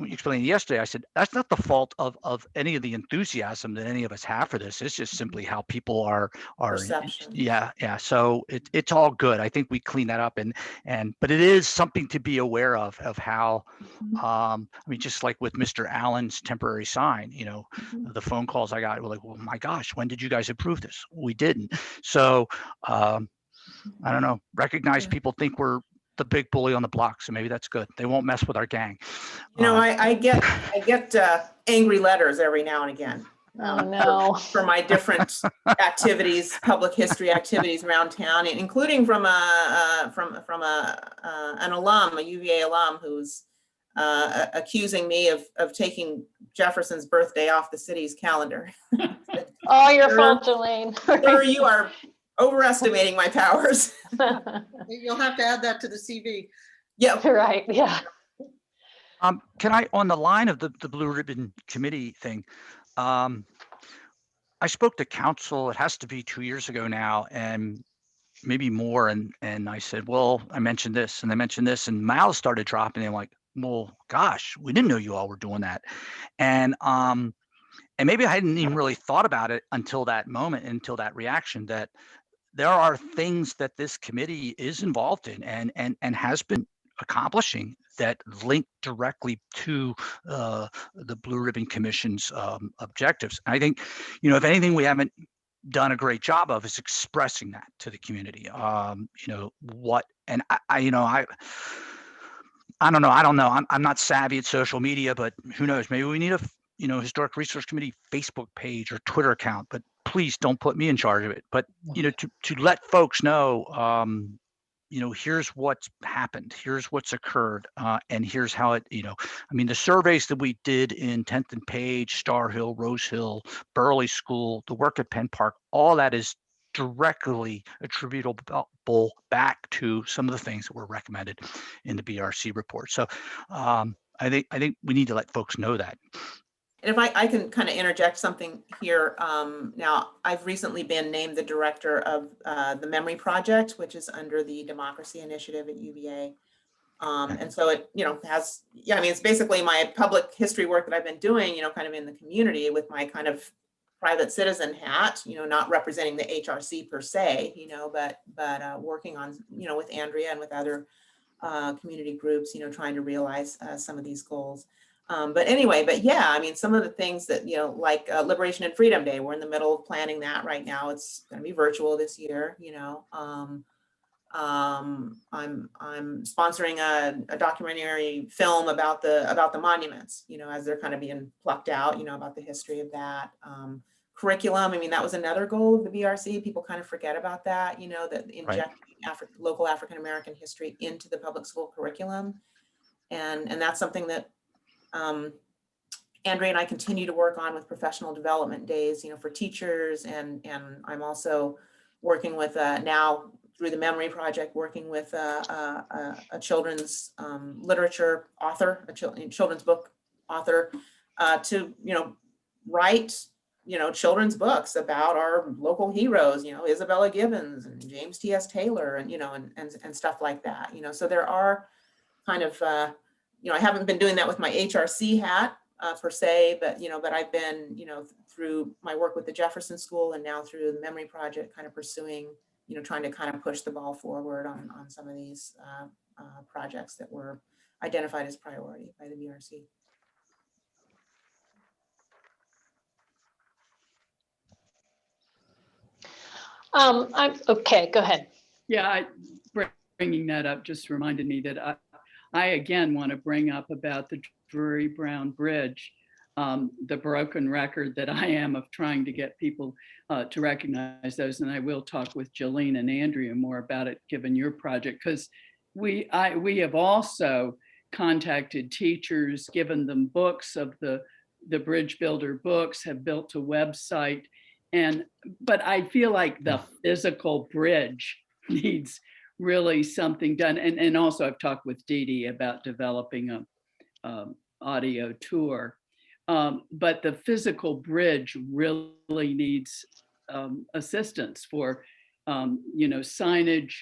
explaining yesterday, I said, that's not the fault of any of the enthusiasm that any of us have for this. It's just simply how people are. Perception. Yeah. So it's all good. I think we clean that up but it is something to be aware of how, I mean, just like with Mr. Allen's temporary sign, the phone calls I got were like, well, my gosh, when did you guys approve this? We didn't. So, I don't know, recognize people think we're the big bully on the block, so maybe that's good. They won't mess with our gang. I get angry letters every now and again. For my different activities, public history activities around town, including from an alum, a UVA alum, who's accusing me of taking Jefferson's birthday off the city's calendar. Oh, your fault, Jelaine. Sir, you are overestimating my powers. You'll have to add that to the CV. Yeah. Right. Yeah. Can I, on the line of the Blue Ribbon Committee thing, I spoke to council, it has to be 2 years ago now, and maybe more. And I said, well, I mentioned this and I mentioned this, and mouths started dropping. And I'm like, well, gosh, we didn't know you all were doing that. And maybe I hadn't even really thought about it until that moment, until that reaction, that there are things that this committee is involved in and has been accomplishing that link directly to the Blue Ribbon Commission's objectives. And I think, if anything, we haven't done a great job of is expressing that to the community. I don't know. I'm not savvy at social media, but who knows? Maybe we need a Historic Resource Committee Facebook page or Twitter account, but please don't put me in charge of it. But to let folks know, here's what's happened, here's what's occurred, and here's how it, I mean, the surveys that we did in 10th and Page, Star Hill, Rose Hill, Burley School, the work at Penn Park, all that is directly attributable back to some of the things that were recommended in the BRC report. So I think we need to let folks know that. And if I can kind of interject something here, now I've recently been named the director of the Memory Project, which is under the Democracy Initiative at UVA. And so it, has, I mean, it's basically my public history work that I've been doing, kind of in the community with my kind of private citizen hat, not representing the HRC per se, but working on, with Andrea and with other community groups, trying to realize some of these goals. But anyway, but yeah, I mean, some of the things that, you know, like Liberation and Freedom Day, we're in the middle of planning that right now. It's going to be virtual this year, you know. I'm sponsoring a documentary film about the monuments, you know, as they're kind of being plucked out, you know, about the history of that. Curriculum, I mean, that was another goal of the BRC. People kind of forget about that, you know, that injecting local African-American history into the public school curriculum. And that's something that Andrea and I continue to work on with professional development days, you know, for teachers. And I'm also working with now through the Memory Project, working with a children's literature author, a children's book author, to, you know, write, you know, children's books about our local heroes, you know, Isabella Gibbons and James T.S. Taylor, and, you know, and stuff like that, you know. So there are kind of, you know, I haven't been doing that with my HRC hat per se, but, you know, but I've been, you know, through my work with the Jefferson School and now through the Memory Project, kind of pursuing, you know, trying to kind of push the ball forward on some of these projects that were identified as priority by the BRC. I'm okay, go ahead. Yeah, bringing that up just reminded me that I again want to bring up about the Drury Brown Bridge, the broken record that I am of trying to get people to recognize those. And I will talk with Jolene and Andrea more about it, given your project, because we have also contacted teachers, given them books of the Bridge Builder books, have built a website. But I feel like the physical bridge needs really something done. And also I've talked with Dee Dee about developing a audio tour. But the physical bridge really needs assistance for, you know, signage,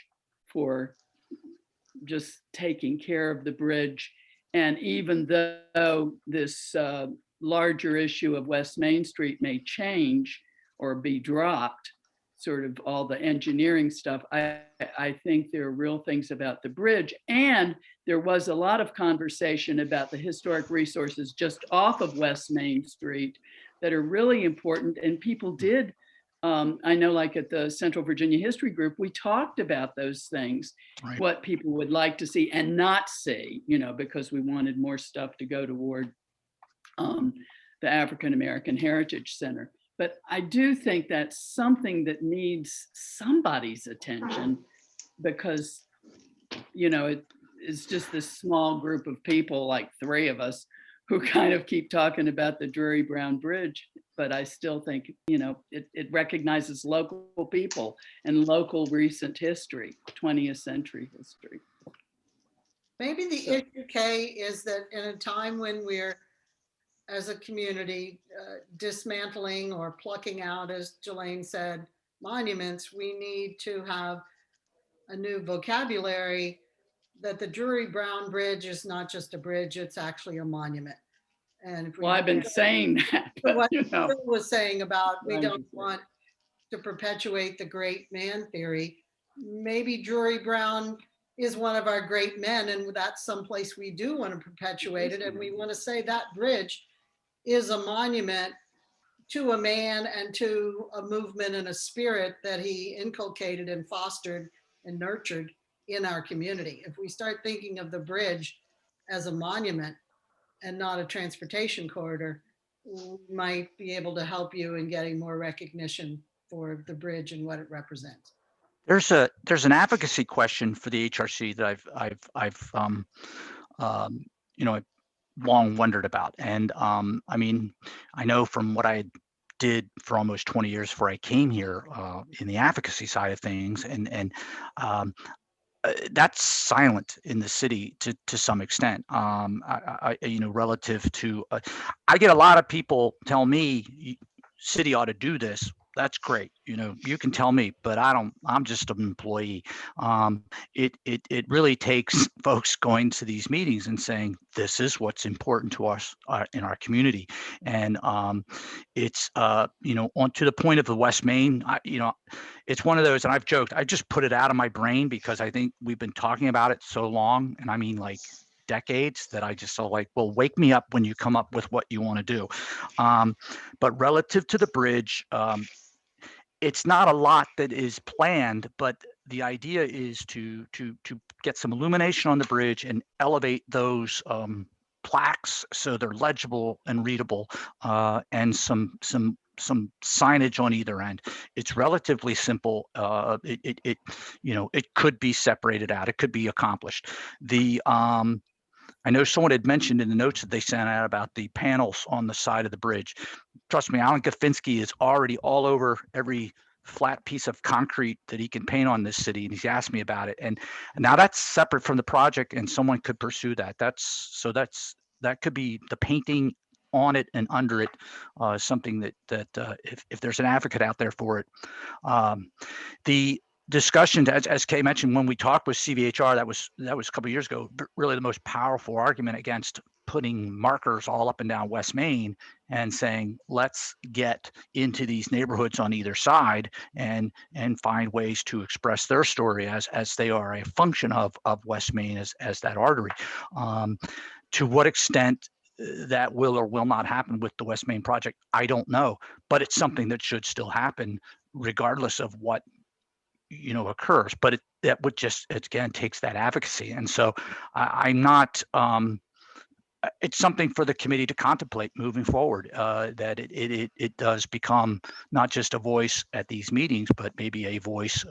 for just taking care of the bridge. And even though this larger issue of West Main Street may change or be dropped, sort of all the engineering stuff, I think there are real things about the bridge. And there was a lot of conversation about the historic resources just off of West Main Street that are really important. And people did, I know, like at the Central Virginia History Group, we talked about those things, right, what people would like to see and not see, you know, because we wanted more stuff to go toward the African American Heritage Center. But I do think that's something that needs somebody's attention, because, you know, it's just this small group of people, like 3 of us, who kind of keep talking about the Drury Brown Bridge. But I still think, you know, it recognizes local people and local recent history, 20th century history. Maybe the issue, Kay, is that in a time when we're, as a community, dismantling or plucking out, as Jolene said, monuments, we need to have a new vocabulary that the Drury Brown Bridge is not just a bridge, it's actually a monument. And if we, well, I've been saying that, but, what you know, Phil was saying about we right, don't want to perpetuate the great man theory, maybe Drury Brown is one of our great men, and that's someplace we do want to perpetuate it, and we want to say that bridge is a monument to a man and to a movement and a spirit that he inculcated and fostered and nurtured in our community. If we start thinking of the bridge as a monument and not a transportation corridor, we might be able to help you in getting more recognition for the bridge and what it represents. There's an advocacy question for the HRC that I've you know, long wondered about. And I mean, I know from what I did for almost 20 years before I came here in the advocacy side of things, and that's silent in the city to some extent. I you know, relative to, I get a lot of people tell me, city ought to do this. That's great. You know, you can tell me, but I'm just an employee. It really takes folks going to these meetings and saying, this is what's important to us in our community. And it's, you know, on to the point of the West Main, you know, it's one of those, and I've joked, I just put it out of my brain because I think we've been talking about it so long. And I mean, like decades that I just felt like, well, wake me up when you come up with what you want to do. But relative to the bridge, it's not a lot that is planned, but the idea is to get some illumination on the bridge and elevate those plaques so they're legible and readable, and some signage on either end. It's relatively simple. It could be separated out. It could be accomplished. I know someone had mentioned in the notes that they sent out about the panels on the side of the bridge. Trust me, Alan Gafinski is already all over every flat piece of concrete that he can paint on this city, and he's asked me about it. And now that's separate from the project, and someone could pursue that. That could be the painting on it and under it, something that if there's an advocate out there for it. The discussion, as Kay mentioned, when we talked with CVHR, that was a couple of years ago, really the most powerful argument against putting markers all up and down West Main and saying, let's get into these neighborhoods on either side and find ways to express their story as they are a function of West Main as that artery. To what extent that will or will not happen with the West Main project, I don't know, but it's something that should still happen regardless of what occurs. But that would just, it again takes that advocacy. And so I'm not, it's something for the committee to contemplate moving forward, that it does become not just a voice at these meetings, but maybe a voice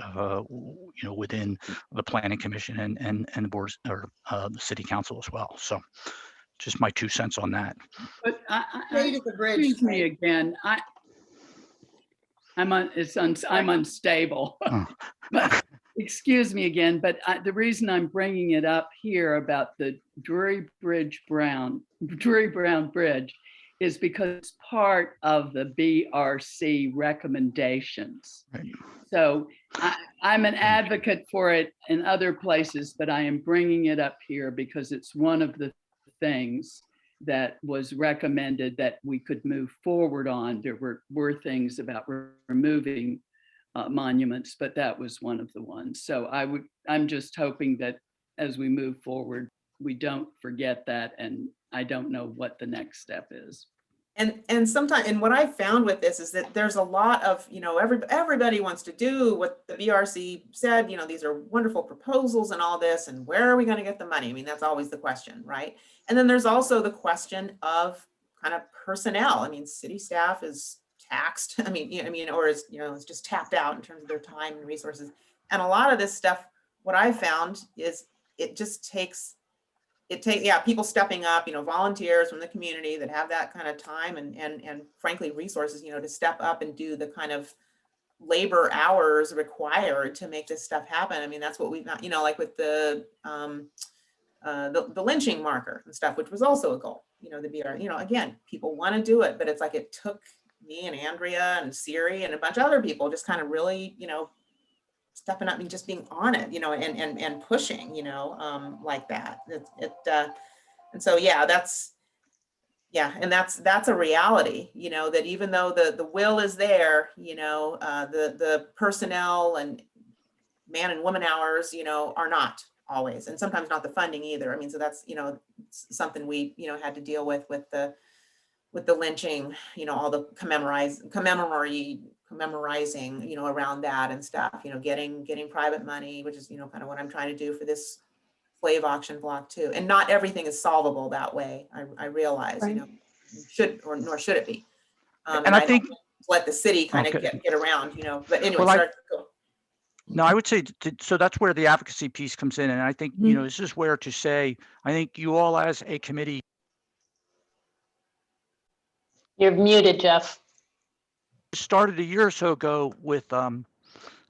within the planning commission and the boards or the city council as well. So just my 2 cents on that. But Shade of the bridge, excuse me Kay. again. I'm unstable. But, excuse me again, but the reason I'm bringing it up here about the Drury Brown Bridge is because it's part of the BRC recommendations. Right. So I'm an advocate for it in other places, but I am bringing it up here because it's one of the things that was recommended that we could move forward on. There were things about removing monuments, but that was one of the ones. So I'm just hoping that as we move forward, we don't forget that, and I don't know what the next step is. And sometimes, and what I found with this is that there's a lot of, everybody wants to do what the BRC said, these are wonderful proposals and all this, and where are we going to get the money? I mean, that's always the question, right? And then there's also the question of kind of personnel. I mean, city staff is taxed. Or is, is just tapped out in terms of their time and resources. And a lot of this stuff, what I found is it takes people stepping up, volunteers from the community that have that kind of time and frankly resources, to step up and do the kind of labor hours required to make this stuff happen. I mean, that's what we've not, like with the lynching marker and stuff, which was also a goal, the BR, again, people want to do it, but it's like it took me and Andrea and Siri and a bunch of other people just kind of really, stepping up and just being on it, and pushing, like that. And so, that's a reality, that even though the will is there, the personnel and man and woman hours, are not always, and sometimes not the funding either. I mean, so that's, something we, had to deal with the lynching, all the commemorizing, around that and stuff, getting private money, which is, kind of what I'm trying to do for this slave auction block too. And not everything is solvable that way. I realize, Right. Nor should it be. And I think let the city kind of get around, but anyway, Well, go. No, I would say, so that's where the advocacy piece comes in. And I think, this is where to say, I think you all as a committee. You're muted, Jeff. Started a year or so ago with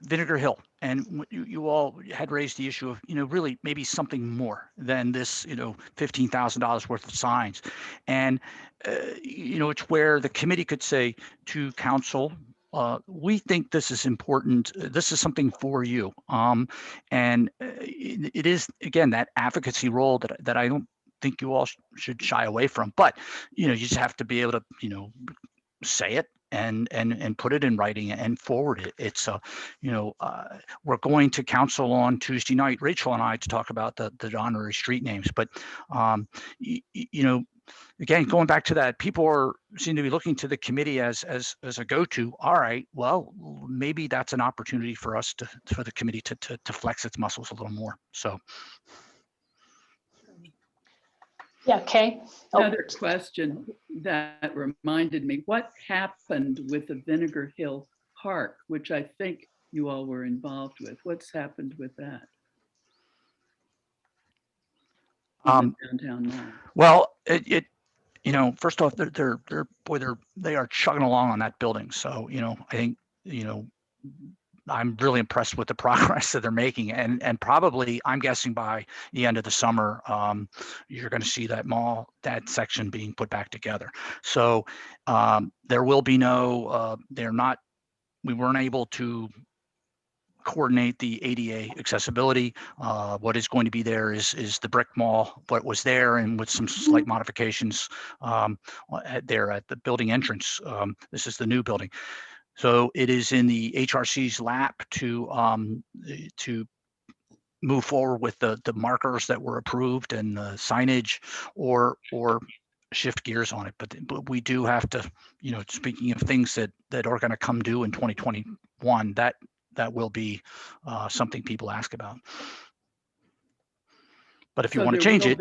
Vinegar Hill, and you all had raised the issue of, really maybe something more than this, $15,000 worth of signs. And, it's where the committee could say to council, we think this is important. This is something for you. And it is, again, that advocacy role that I don't think you all should shy away from. But, you just have to be able to, say it and put it in writing and forward it. It's we're going to council on Tuesday night, Rachel and I, to talk about the honorary street names. But again, going back to that, people seem to be looking to the committee as a go-to. All right, well, maybe that's an opportunity for us for the committee to flex its muscles a little more. So. Yeah, Kay? Another question that reminded me, what happened with the Vinegar Hill Park, which I think you all were involved with? What's happened with that? Downtown now. Well, first off, they are chugging along on that building. So, I think, I'm really impressed with the progress that they're making, and probably, I'm guessing by the end of the summer, you're going to see that section being put back together. So there will be we weren't able to coordinate the ADA accessibility. What is going to be there is the brick mall, what was there, and with some slight modifications there at the building entrance. This is the new building. So it is in the HRC's lap to move forward with the markers that were approved and the signage, or shift gears on it. But we do have to, speaking of things that are going to come due in 2021, that will be something people ask about. But if you want to change it,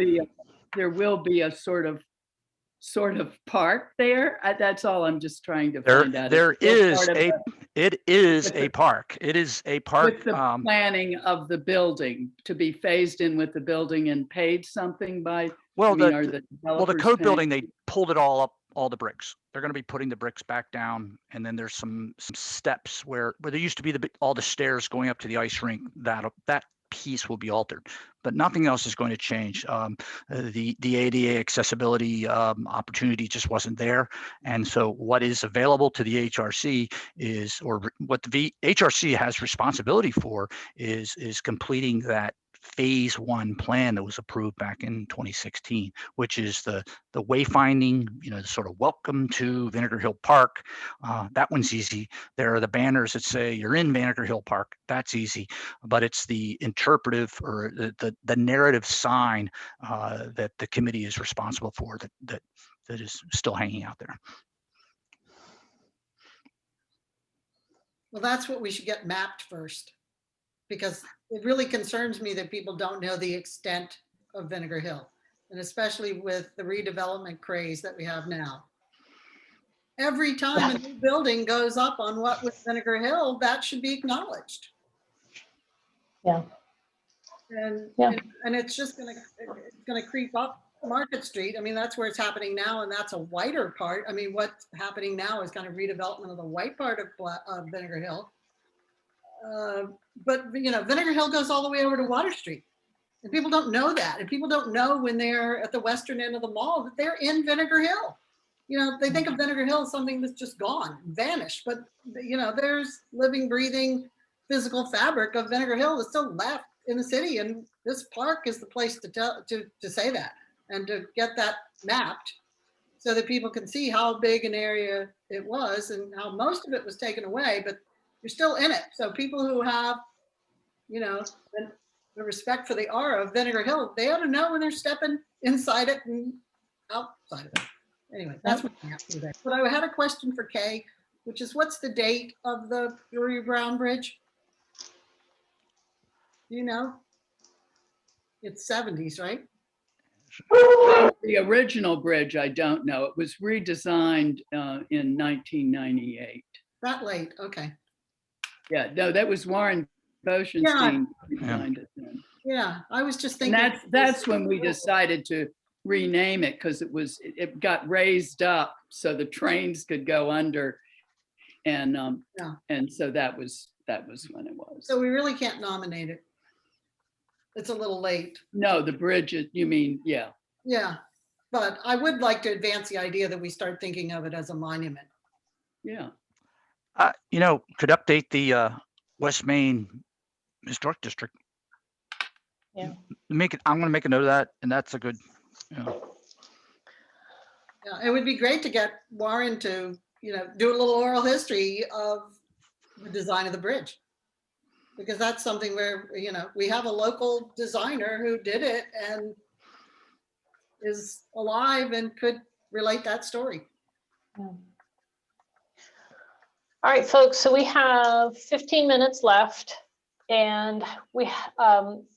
there will be a sort of park there. That's all I'm just trying to find out. It is a park. It is a park. With the planning of the building to be phased in with the building and paid something by. The code building, they pulled it all up, all the bricks. They're going to be putting the bricks back down, and then there's some steps where there used to be all the stairs going up to the ice rink. That piece will be altered, but nothing else is going to change. The ADA accessibility opportunity just wasn't there, and so what is available to the HRC or what the HRC has responsibility for is completing that phase 1 plan that was approved back in 2016, which is the wayfinding, sort of welcome to Vinegar Hill Park. That one's easy. There are the banners that say you're in Vinegar Hill Park. That's easy, but it's the interpretive or the narrative sign that the committee is responsible for that is still hanging out there. Well, that's what we should get mapped first, because it really concerns me that people don't know the extent of Vinegar Hill, and especially with the redevelopment craze that we have now. Every time a new building goes up on what was Vinegar Hill, that should be acknowledged. Yeah. And it's just gonna creep up Market Street. I mean, that's where it's happening now, and that's a whiter part. I mean, what's happening now is kind of redevelopment of the white part of Vinegar Hill. But Vinegar Hill goes all the way over to Water Street, and people don't know that. And people don't know when they're at the western end of the mall that they're in Vinegar Hill. They think of Vinegar Hill as something that's just gone, vanished. But there's living, breathing, physical fabric of Vinegar Hill that's still left in the city, and this park is the place to say that and to get that mapped so that people can see how big an area it was and how most of it was taken away, but you're still in it. So people who have, the respect for the aura of Vinegar Hill, they ought to know when they're stepping inside it and outside of it. Anyway, that's what I have to do there. But I had a question for Kay, which is, what's the date of the Drury Brown Bridge? It's 70s, right? The original bridge, I don't know. It was redesigned in 1998. That late, okay. Yeah, no, that was Warren Boshenstein designed it then. Yeah, I was just thinking. And that's when we decided to rename it, because it got raised up so the trains could go under, and so that was when it was. So we really can't nominate it. It's a little late. No, the bridge, you mean, yeah. Yeah, but I would like to advance the idea that we start thinking of it as a monument. Yeah. Could update the West Main Historic District. Yeah. I'm going to make a note of that, and that's a good. Yeah, it would be great to get Warren to do a little oral history of the design of the bridge. Because that's something where, we have a local designer who did it and is alive and could relate that story. All right, folks, so we have 15 minutes left, and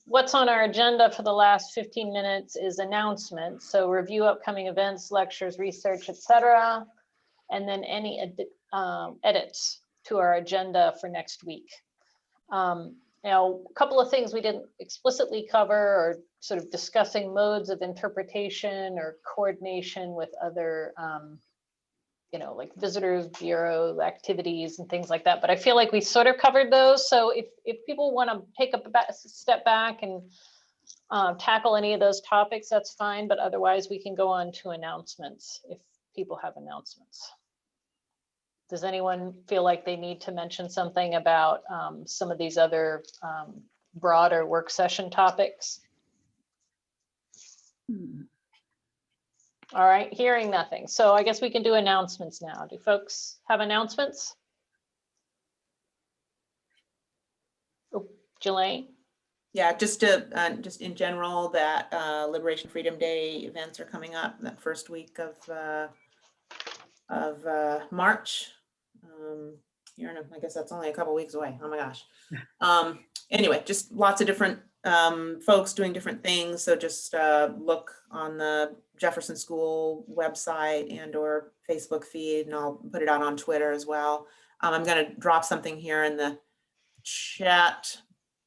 what's on our agenda for the last 15 minutes is announcements. So review upcoming events, lectures, research, etc., and then any edits to our agenda for next week. Now, a couple of things we didn't explicitly cover are sort of discussing modes of interpretation or coordination with other, like visitors bureau activities and things like that. But I feel like we sort of covered those. So if people want to take a step back and tackle any of those topics, that's fine. But otherwise, we can go on to announcements if people have announcements. Does anyone feel like they need to mention something about some of these other broader work session topics? All right, hearing nothing. So I guess we can do announcements now. Do folks have announcements? Oh, Jelaine? Yeah, just in general, that Liberation Freedom Day events are coming up that first week of March. I guess that's only a couple weeks away. Oh my gosh. Anyway, just lots of different folks doing different things. So just look on the Jefferson School website and or Facebook feed, and I'll put it out on Twitter as well. I'm going to drop something here in the chat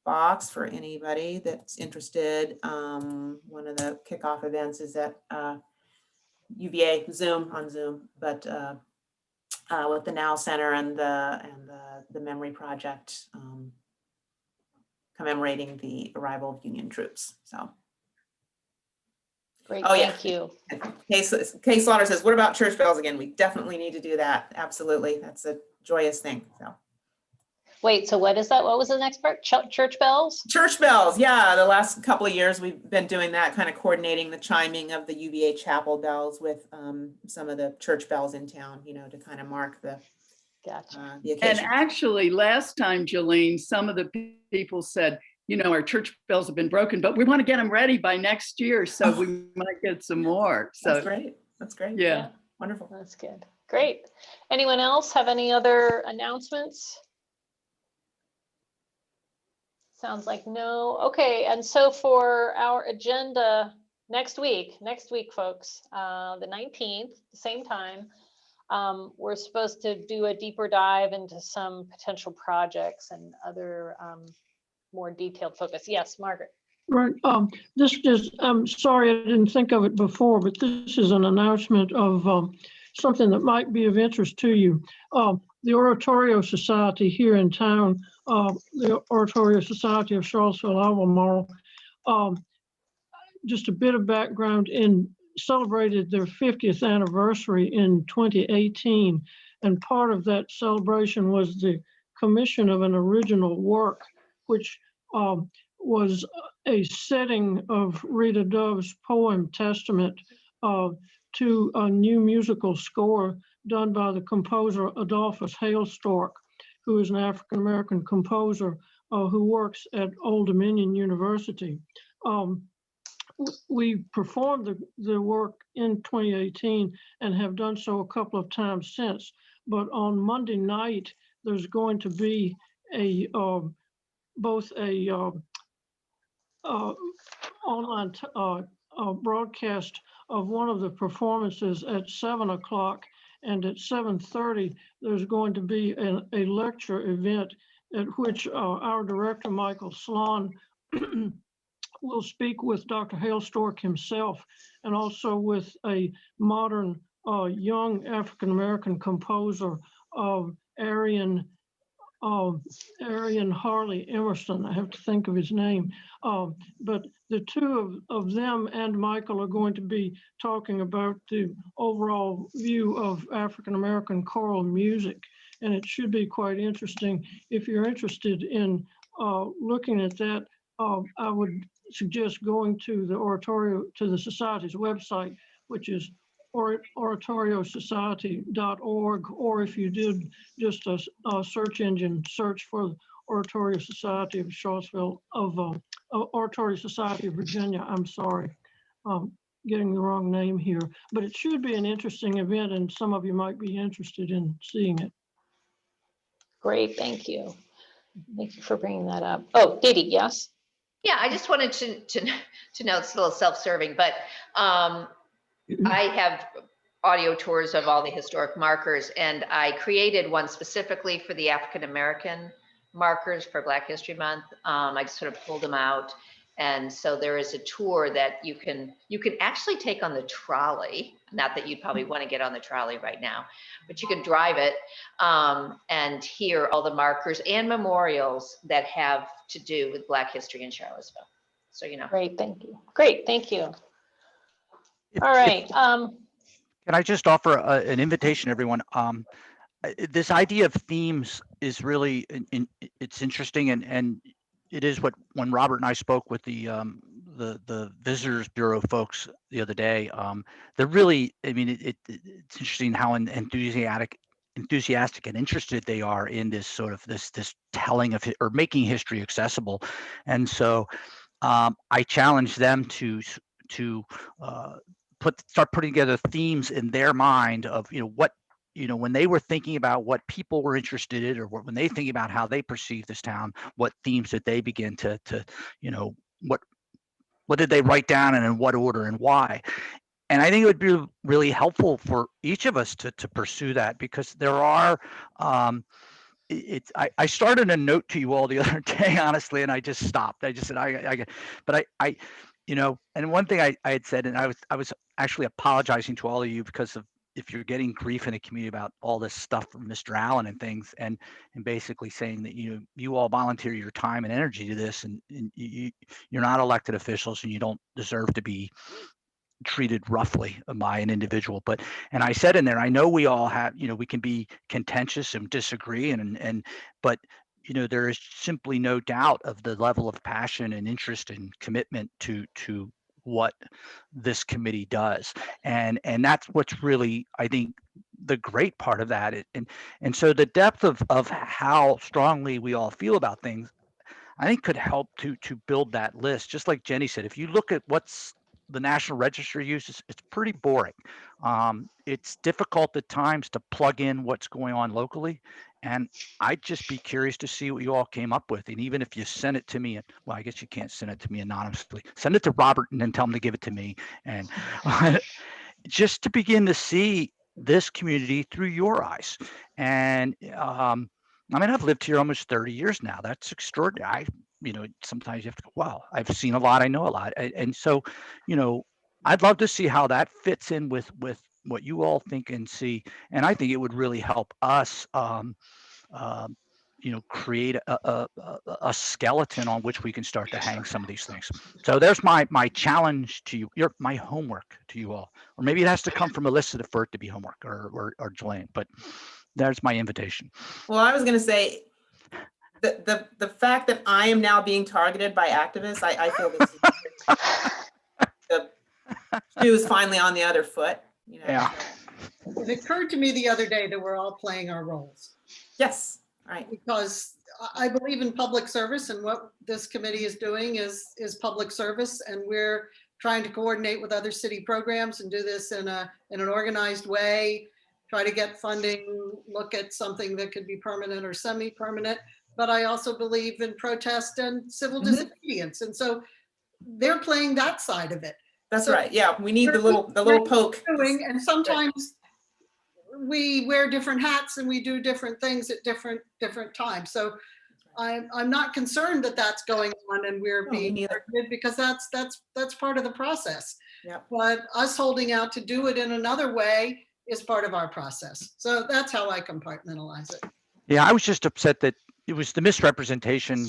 box for anybody that's interested. One of the kickoff events is at UVA on Zoom, but with the Now Center and the Memory Project commemorating the arrival of Union troops. So. Great, Oh, thank you. Kay Slaughter says, what about church bells again? We definitely need to do that. Absolutely. That's a joyous thing. So. Wait, so what is that? What was the next part? Church bells? Church bells. Yeah. The last couple of years we've been doing that, kind of coordinating the chiming of the UVA chapel bells with some of the church bells in town, to kind of mark the occasion. And actually last time, Jolene, some of the people said, our church bells have been broken, but we want to get them ready by next year. So we might get some more. So that's great. That's great. Yeah. Wonderful. That's good. Great. Anyone else have any other announcements? Sounds like no. Okay. And so for our agenda next week, folks, the 19th, same time, we're supposed to do a deeper dive into some potential projects and other more detailed focus. Yes, Margaret. Right. This is, I'm sorry, I didn't think of it before, but this is an announcement of something that might be of interest to you. The Oratorio Society here in town, the Oratorio Society of Charlottesville, Albemarle, just a bit of background, celebrated their 50th anniversary in 2018. And part of that celebration was the commission of an original work, which was a setting of Rita Dove's poem Testament to a new musical score done by the composer Adolphus Hailstork, who is an African-American composer who works at Old Dominion University. We performed the work in 2018 and have done so a couple of times since. But on Monday night, there's going to be both a online broadcast of one of the performances at 7 o'clock, and at 7:30 there's going to be a lecture event at which our director Michael Sloan will speak with Dr. Hailstork himself, and also with a modern young African-American composer of Arian Harley Emerson. I have to think of his name. But the two of them and Michael are going to be talking about the overall view of African-American choral music. And it should be quite interesting. If you're interested in looking at that, I would suggest going to the Society's website, which is oratoriosociety.org, or if you did just a search engine search for Oratorio Society of Charlottesville, Oratorio Society of Virginia, I'm sorry, getting the wrong name here, but it should be an interesting event and some of you might be interested in seeing it. Great, thank you. Thank you for bringing that up. Oh, Didi, yes? Yeah, I just wanted to know, it's a little self-serving, but I have audio tours of all the historic markers, and I created one specifically for the African-American markers for Black History Month. I just sort of pulled them out. And so there is a tour that you can actually take on the trolley. Not that you'd probably want to get on the trolley right now, but you can drive it and hear all the markers and memorials that have to do with Black history in Charlottesville. So, you know. Great, thank you. Great, thank you. If- All right. Can I just offer an invitation, everyone? This idea of themes is really, it's interesting, and it is what, when Robert and I spoke with the Visitors Bureau folks the other day, they're really, I mean, it's interesting how enthusiastic and interested they are in this sort of this telling of or making history accessible. And so I challenge them to start putting together themes in their mind of, what, when they were thinking about what people were interested in, or when they think about how they perceive this town, what themes did they begin to what did they write down, and in what order and why? And I think it would be really helpful for each of us to pursue that, because there are I started a note to you all the other day, honestly, and I just stopped. I just said, but I and one thing I had said, and I was actually apologizing to all of you, because of, if you're getting grief in the community about all this stuff from Mr. Allen and things, and basically saying that, you all volunteer your time and energy to this, and you're not elected officials, and you don't deserve to be treated roughly by an individual. And I said in there, I know we all have, we can be contentious and disagree, but there is simply no doubt of the level of passion and interest and commitment to what this committee does. And that's what's really, I think, the great part of that. And so the depth of how strongly we all feel about things, I think, could help to build that list. Just like Jenny said, if you look at what's the National Register uses, it's pretty boring. It's difficult at times to plug in what's going on locally. And I'd just be curious to see what you all came up with. And even if you send it to me, well, I guess you can't send it to me anonymously. Send it to Robert and then tell him to give it to me. And just to begin to see this community through your eyes. And I've lived here almost 30 years now. That's extraordinary. Sometimes you have to go, wow, I've seen a lot, I know a lot. And so, I'd love to see how that fits in with what you all think and see. And I think it would really help us, create a skeleton on which we can start to hang some of these things. So there's my challenge to you, my homework to you all. Or maybe it has to come from Alyssa for it to be homework, or Jelaine, but there's my invitation. Well, I was going to say, the fact that I am now being targeted by activists, I feel this the shoe is finally on the other foot. Yeah. It occurred to me the other day that we're all playing our roles. Yes, right. Because I believe in public service, and what this committee is doing is public service, and we're trying to coordinate with other city programs and do this in an organized way, try to get funding, look at something that could be permanent or semi-permanent. But I also believe in protest and civil disobedience. And so they're playing that side of it. That's right. Yeah, we need the little poke. And sometimes we wear different hats and we do different things at different times. So I'm not concerned that that's going on and we're being targeted, because that's part of the process. Yeah. But us holding out to do it in another way is part of our process. So that's how I compartmentalize it. Yeah, I was just upset that it was the misrepresentation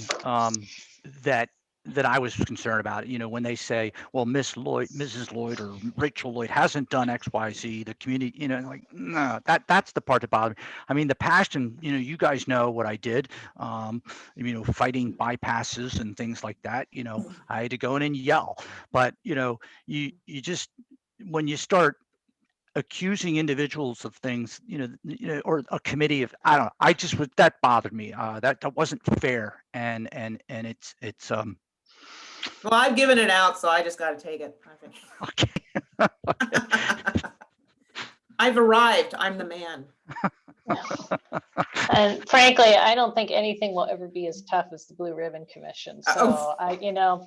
that I was concerned about. When they say, well, Mrs. Lloyd or Rachel Lloyd hasn't done X, Y, Z, the community, like, no, that's the part that bothered me. I mean, the passion, you guys know what I did, fighting bypasses and things like that. I had to go in and yell, but you just, when you start accusing individuals of things, or a committee of, I don't know, I just was, that bothered me. That wasn't fair. And it's Well, I've given it out, so I just got to take it. okay. I've arrived. I'm the man. And frankly, I don't think anything will ever be as tough as the Blue Ribbon Commission. So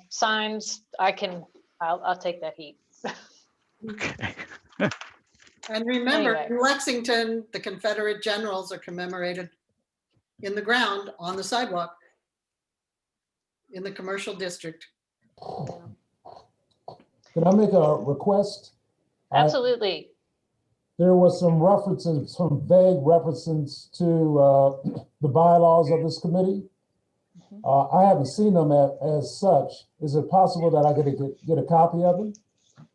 signs, I'll take that heat. Okay. And remember, Anyway. in Lexington, the Confederate generals are commemorated in the ground on the sidewalk in the commercial district. Can I make a request? Absolutely. There was some references, some vague references to the bylaws of this committee. I haven't seen them as such. Is it possible that I could get a copy of them?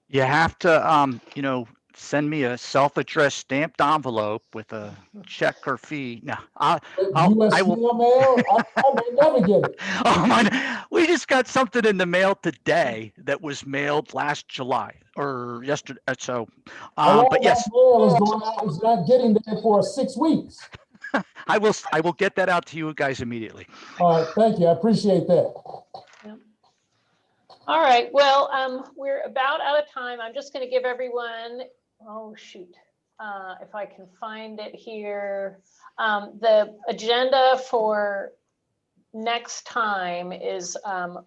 You have to, send me a self-addressed stamped envelope with a check or fee. No, I will. Mail? I may never get it. Oh my! We just got something in the mail today that was mailed last July or yesterday. So, but yes, mail is going out. It's not getting there for 6 weeks. I will get that out to you guys immediately. All right, thank you. I appreciate that. All right, well, we're about out of time. I'm just going to give everyone, oh shoot, if I can find it here. The agenda for next time is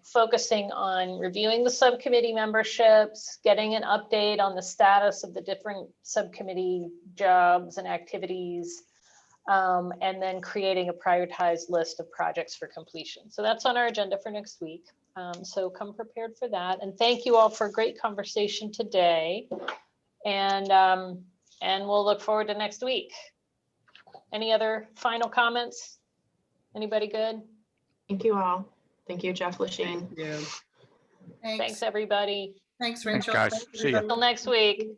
focusing on reviewing the subcommittee memberships, getting an update on the status of the different subcommittee jobs and activities, and then creating a prioritized list of projects for completion. So that's on our agenda for next week. So come prepared for that. And thank you all for a great conversation today. And we'll look forward to next week. Any other final comments? Anybody good? Thank you all. Thank you, Jeff Lashane. Yeah. Thanks everybody. Thanks, Thanks, Rachel. guys. See ya. Till next week.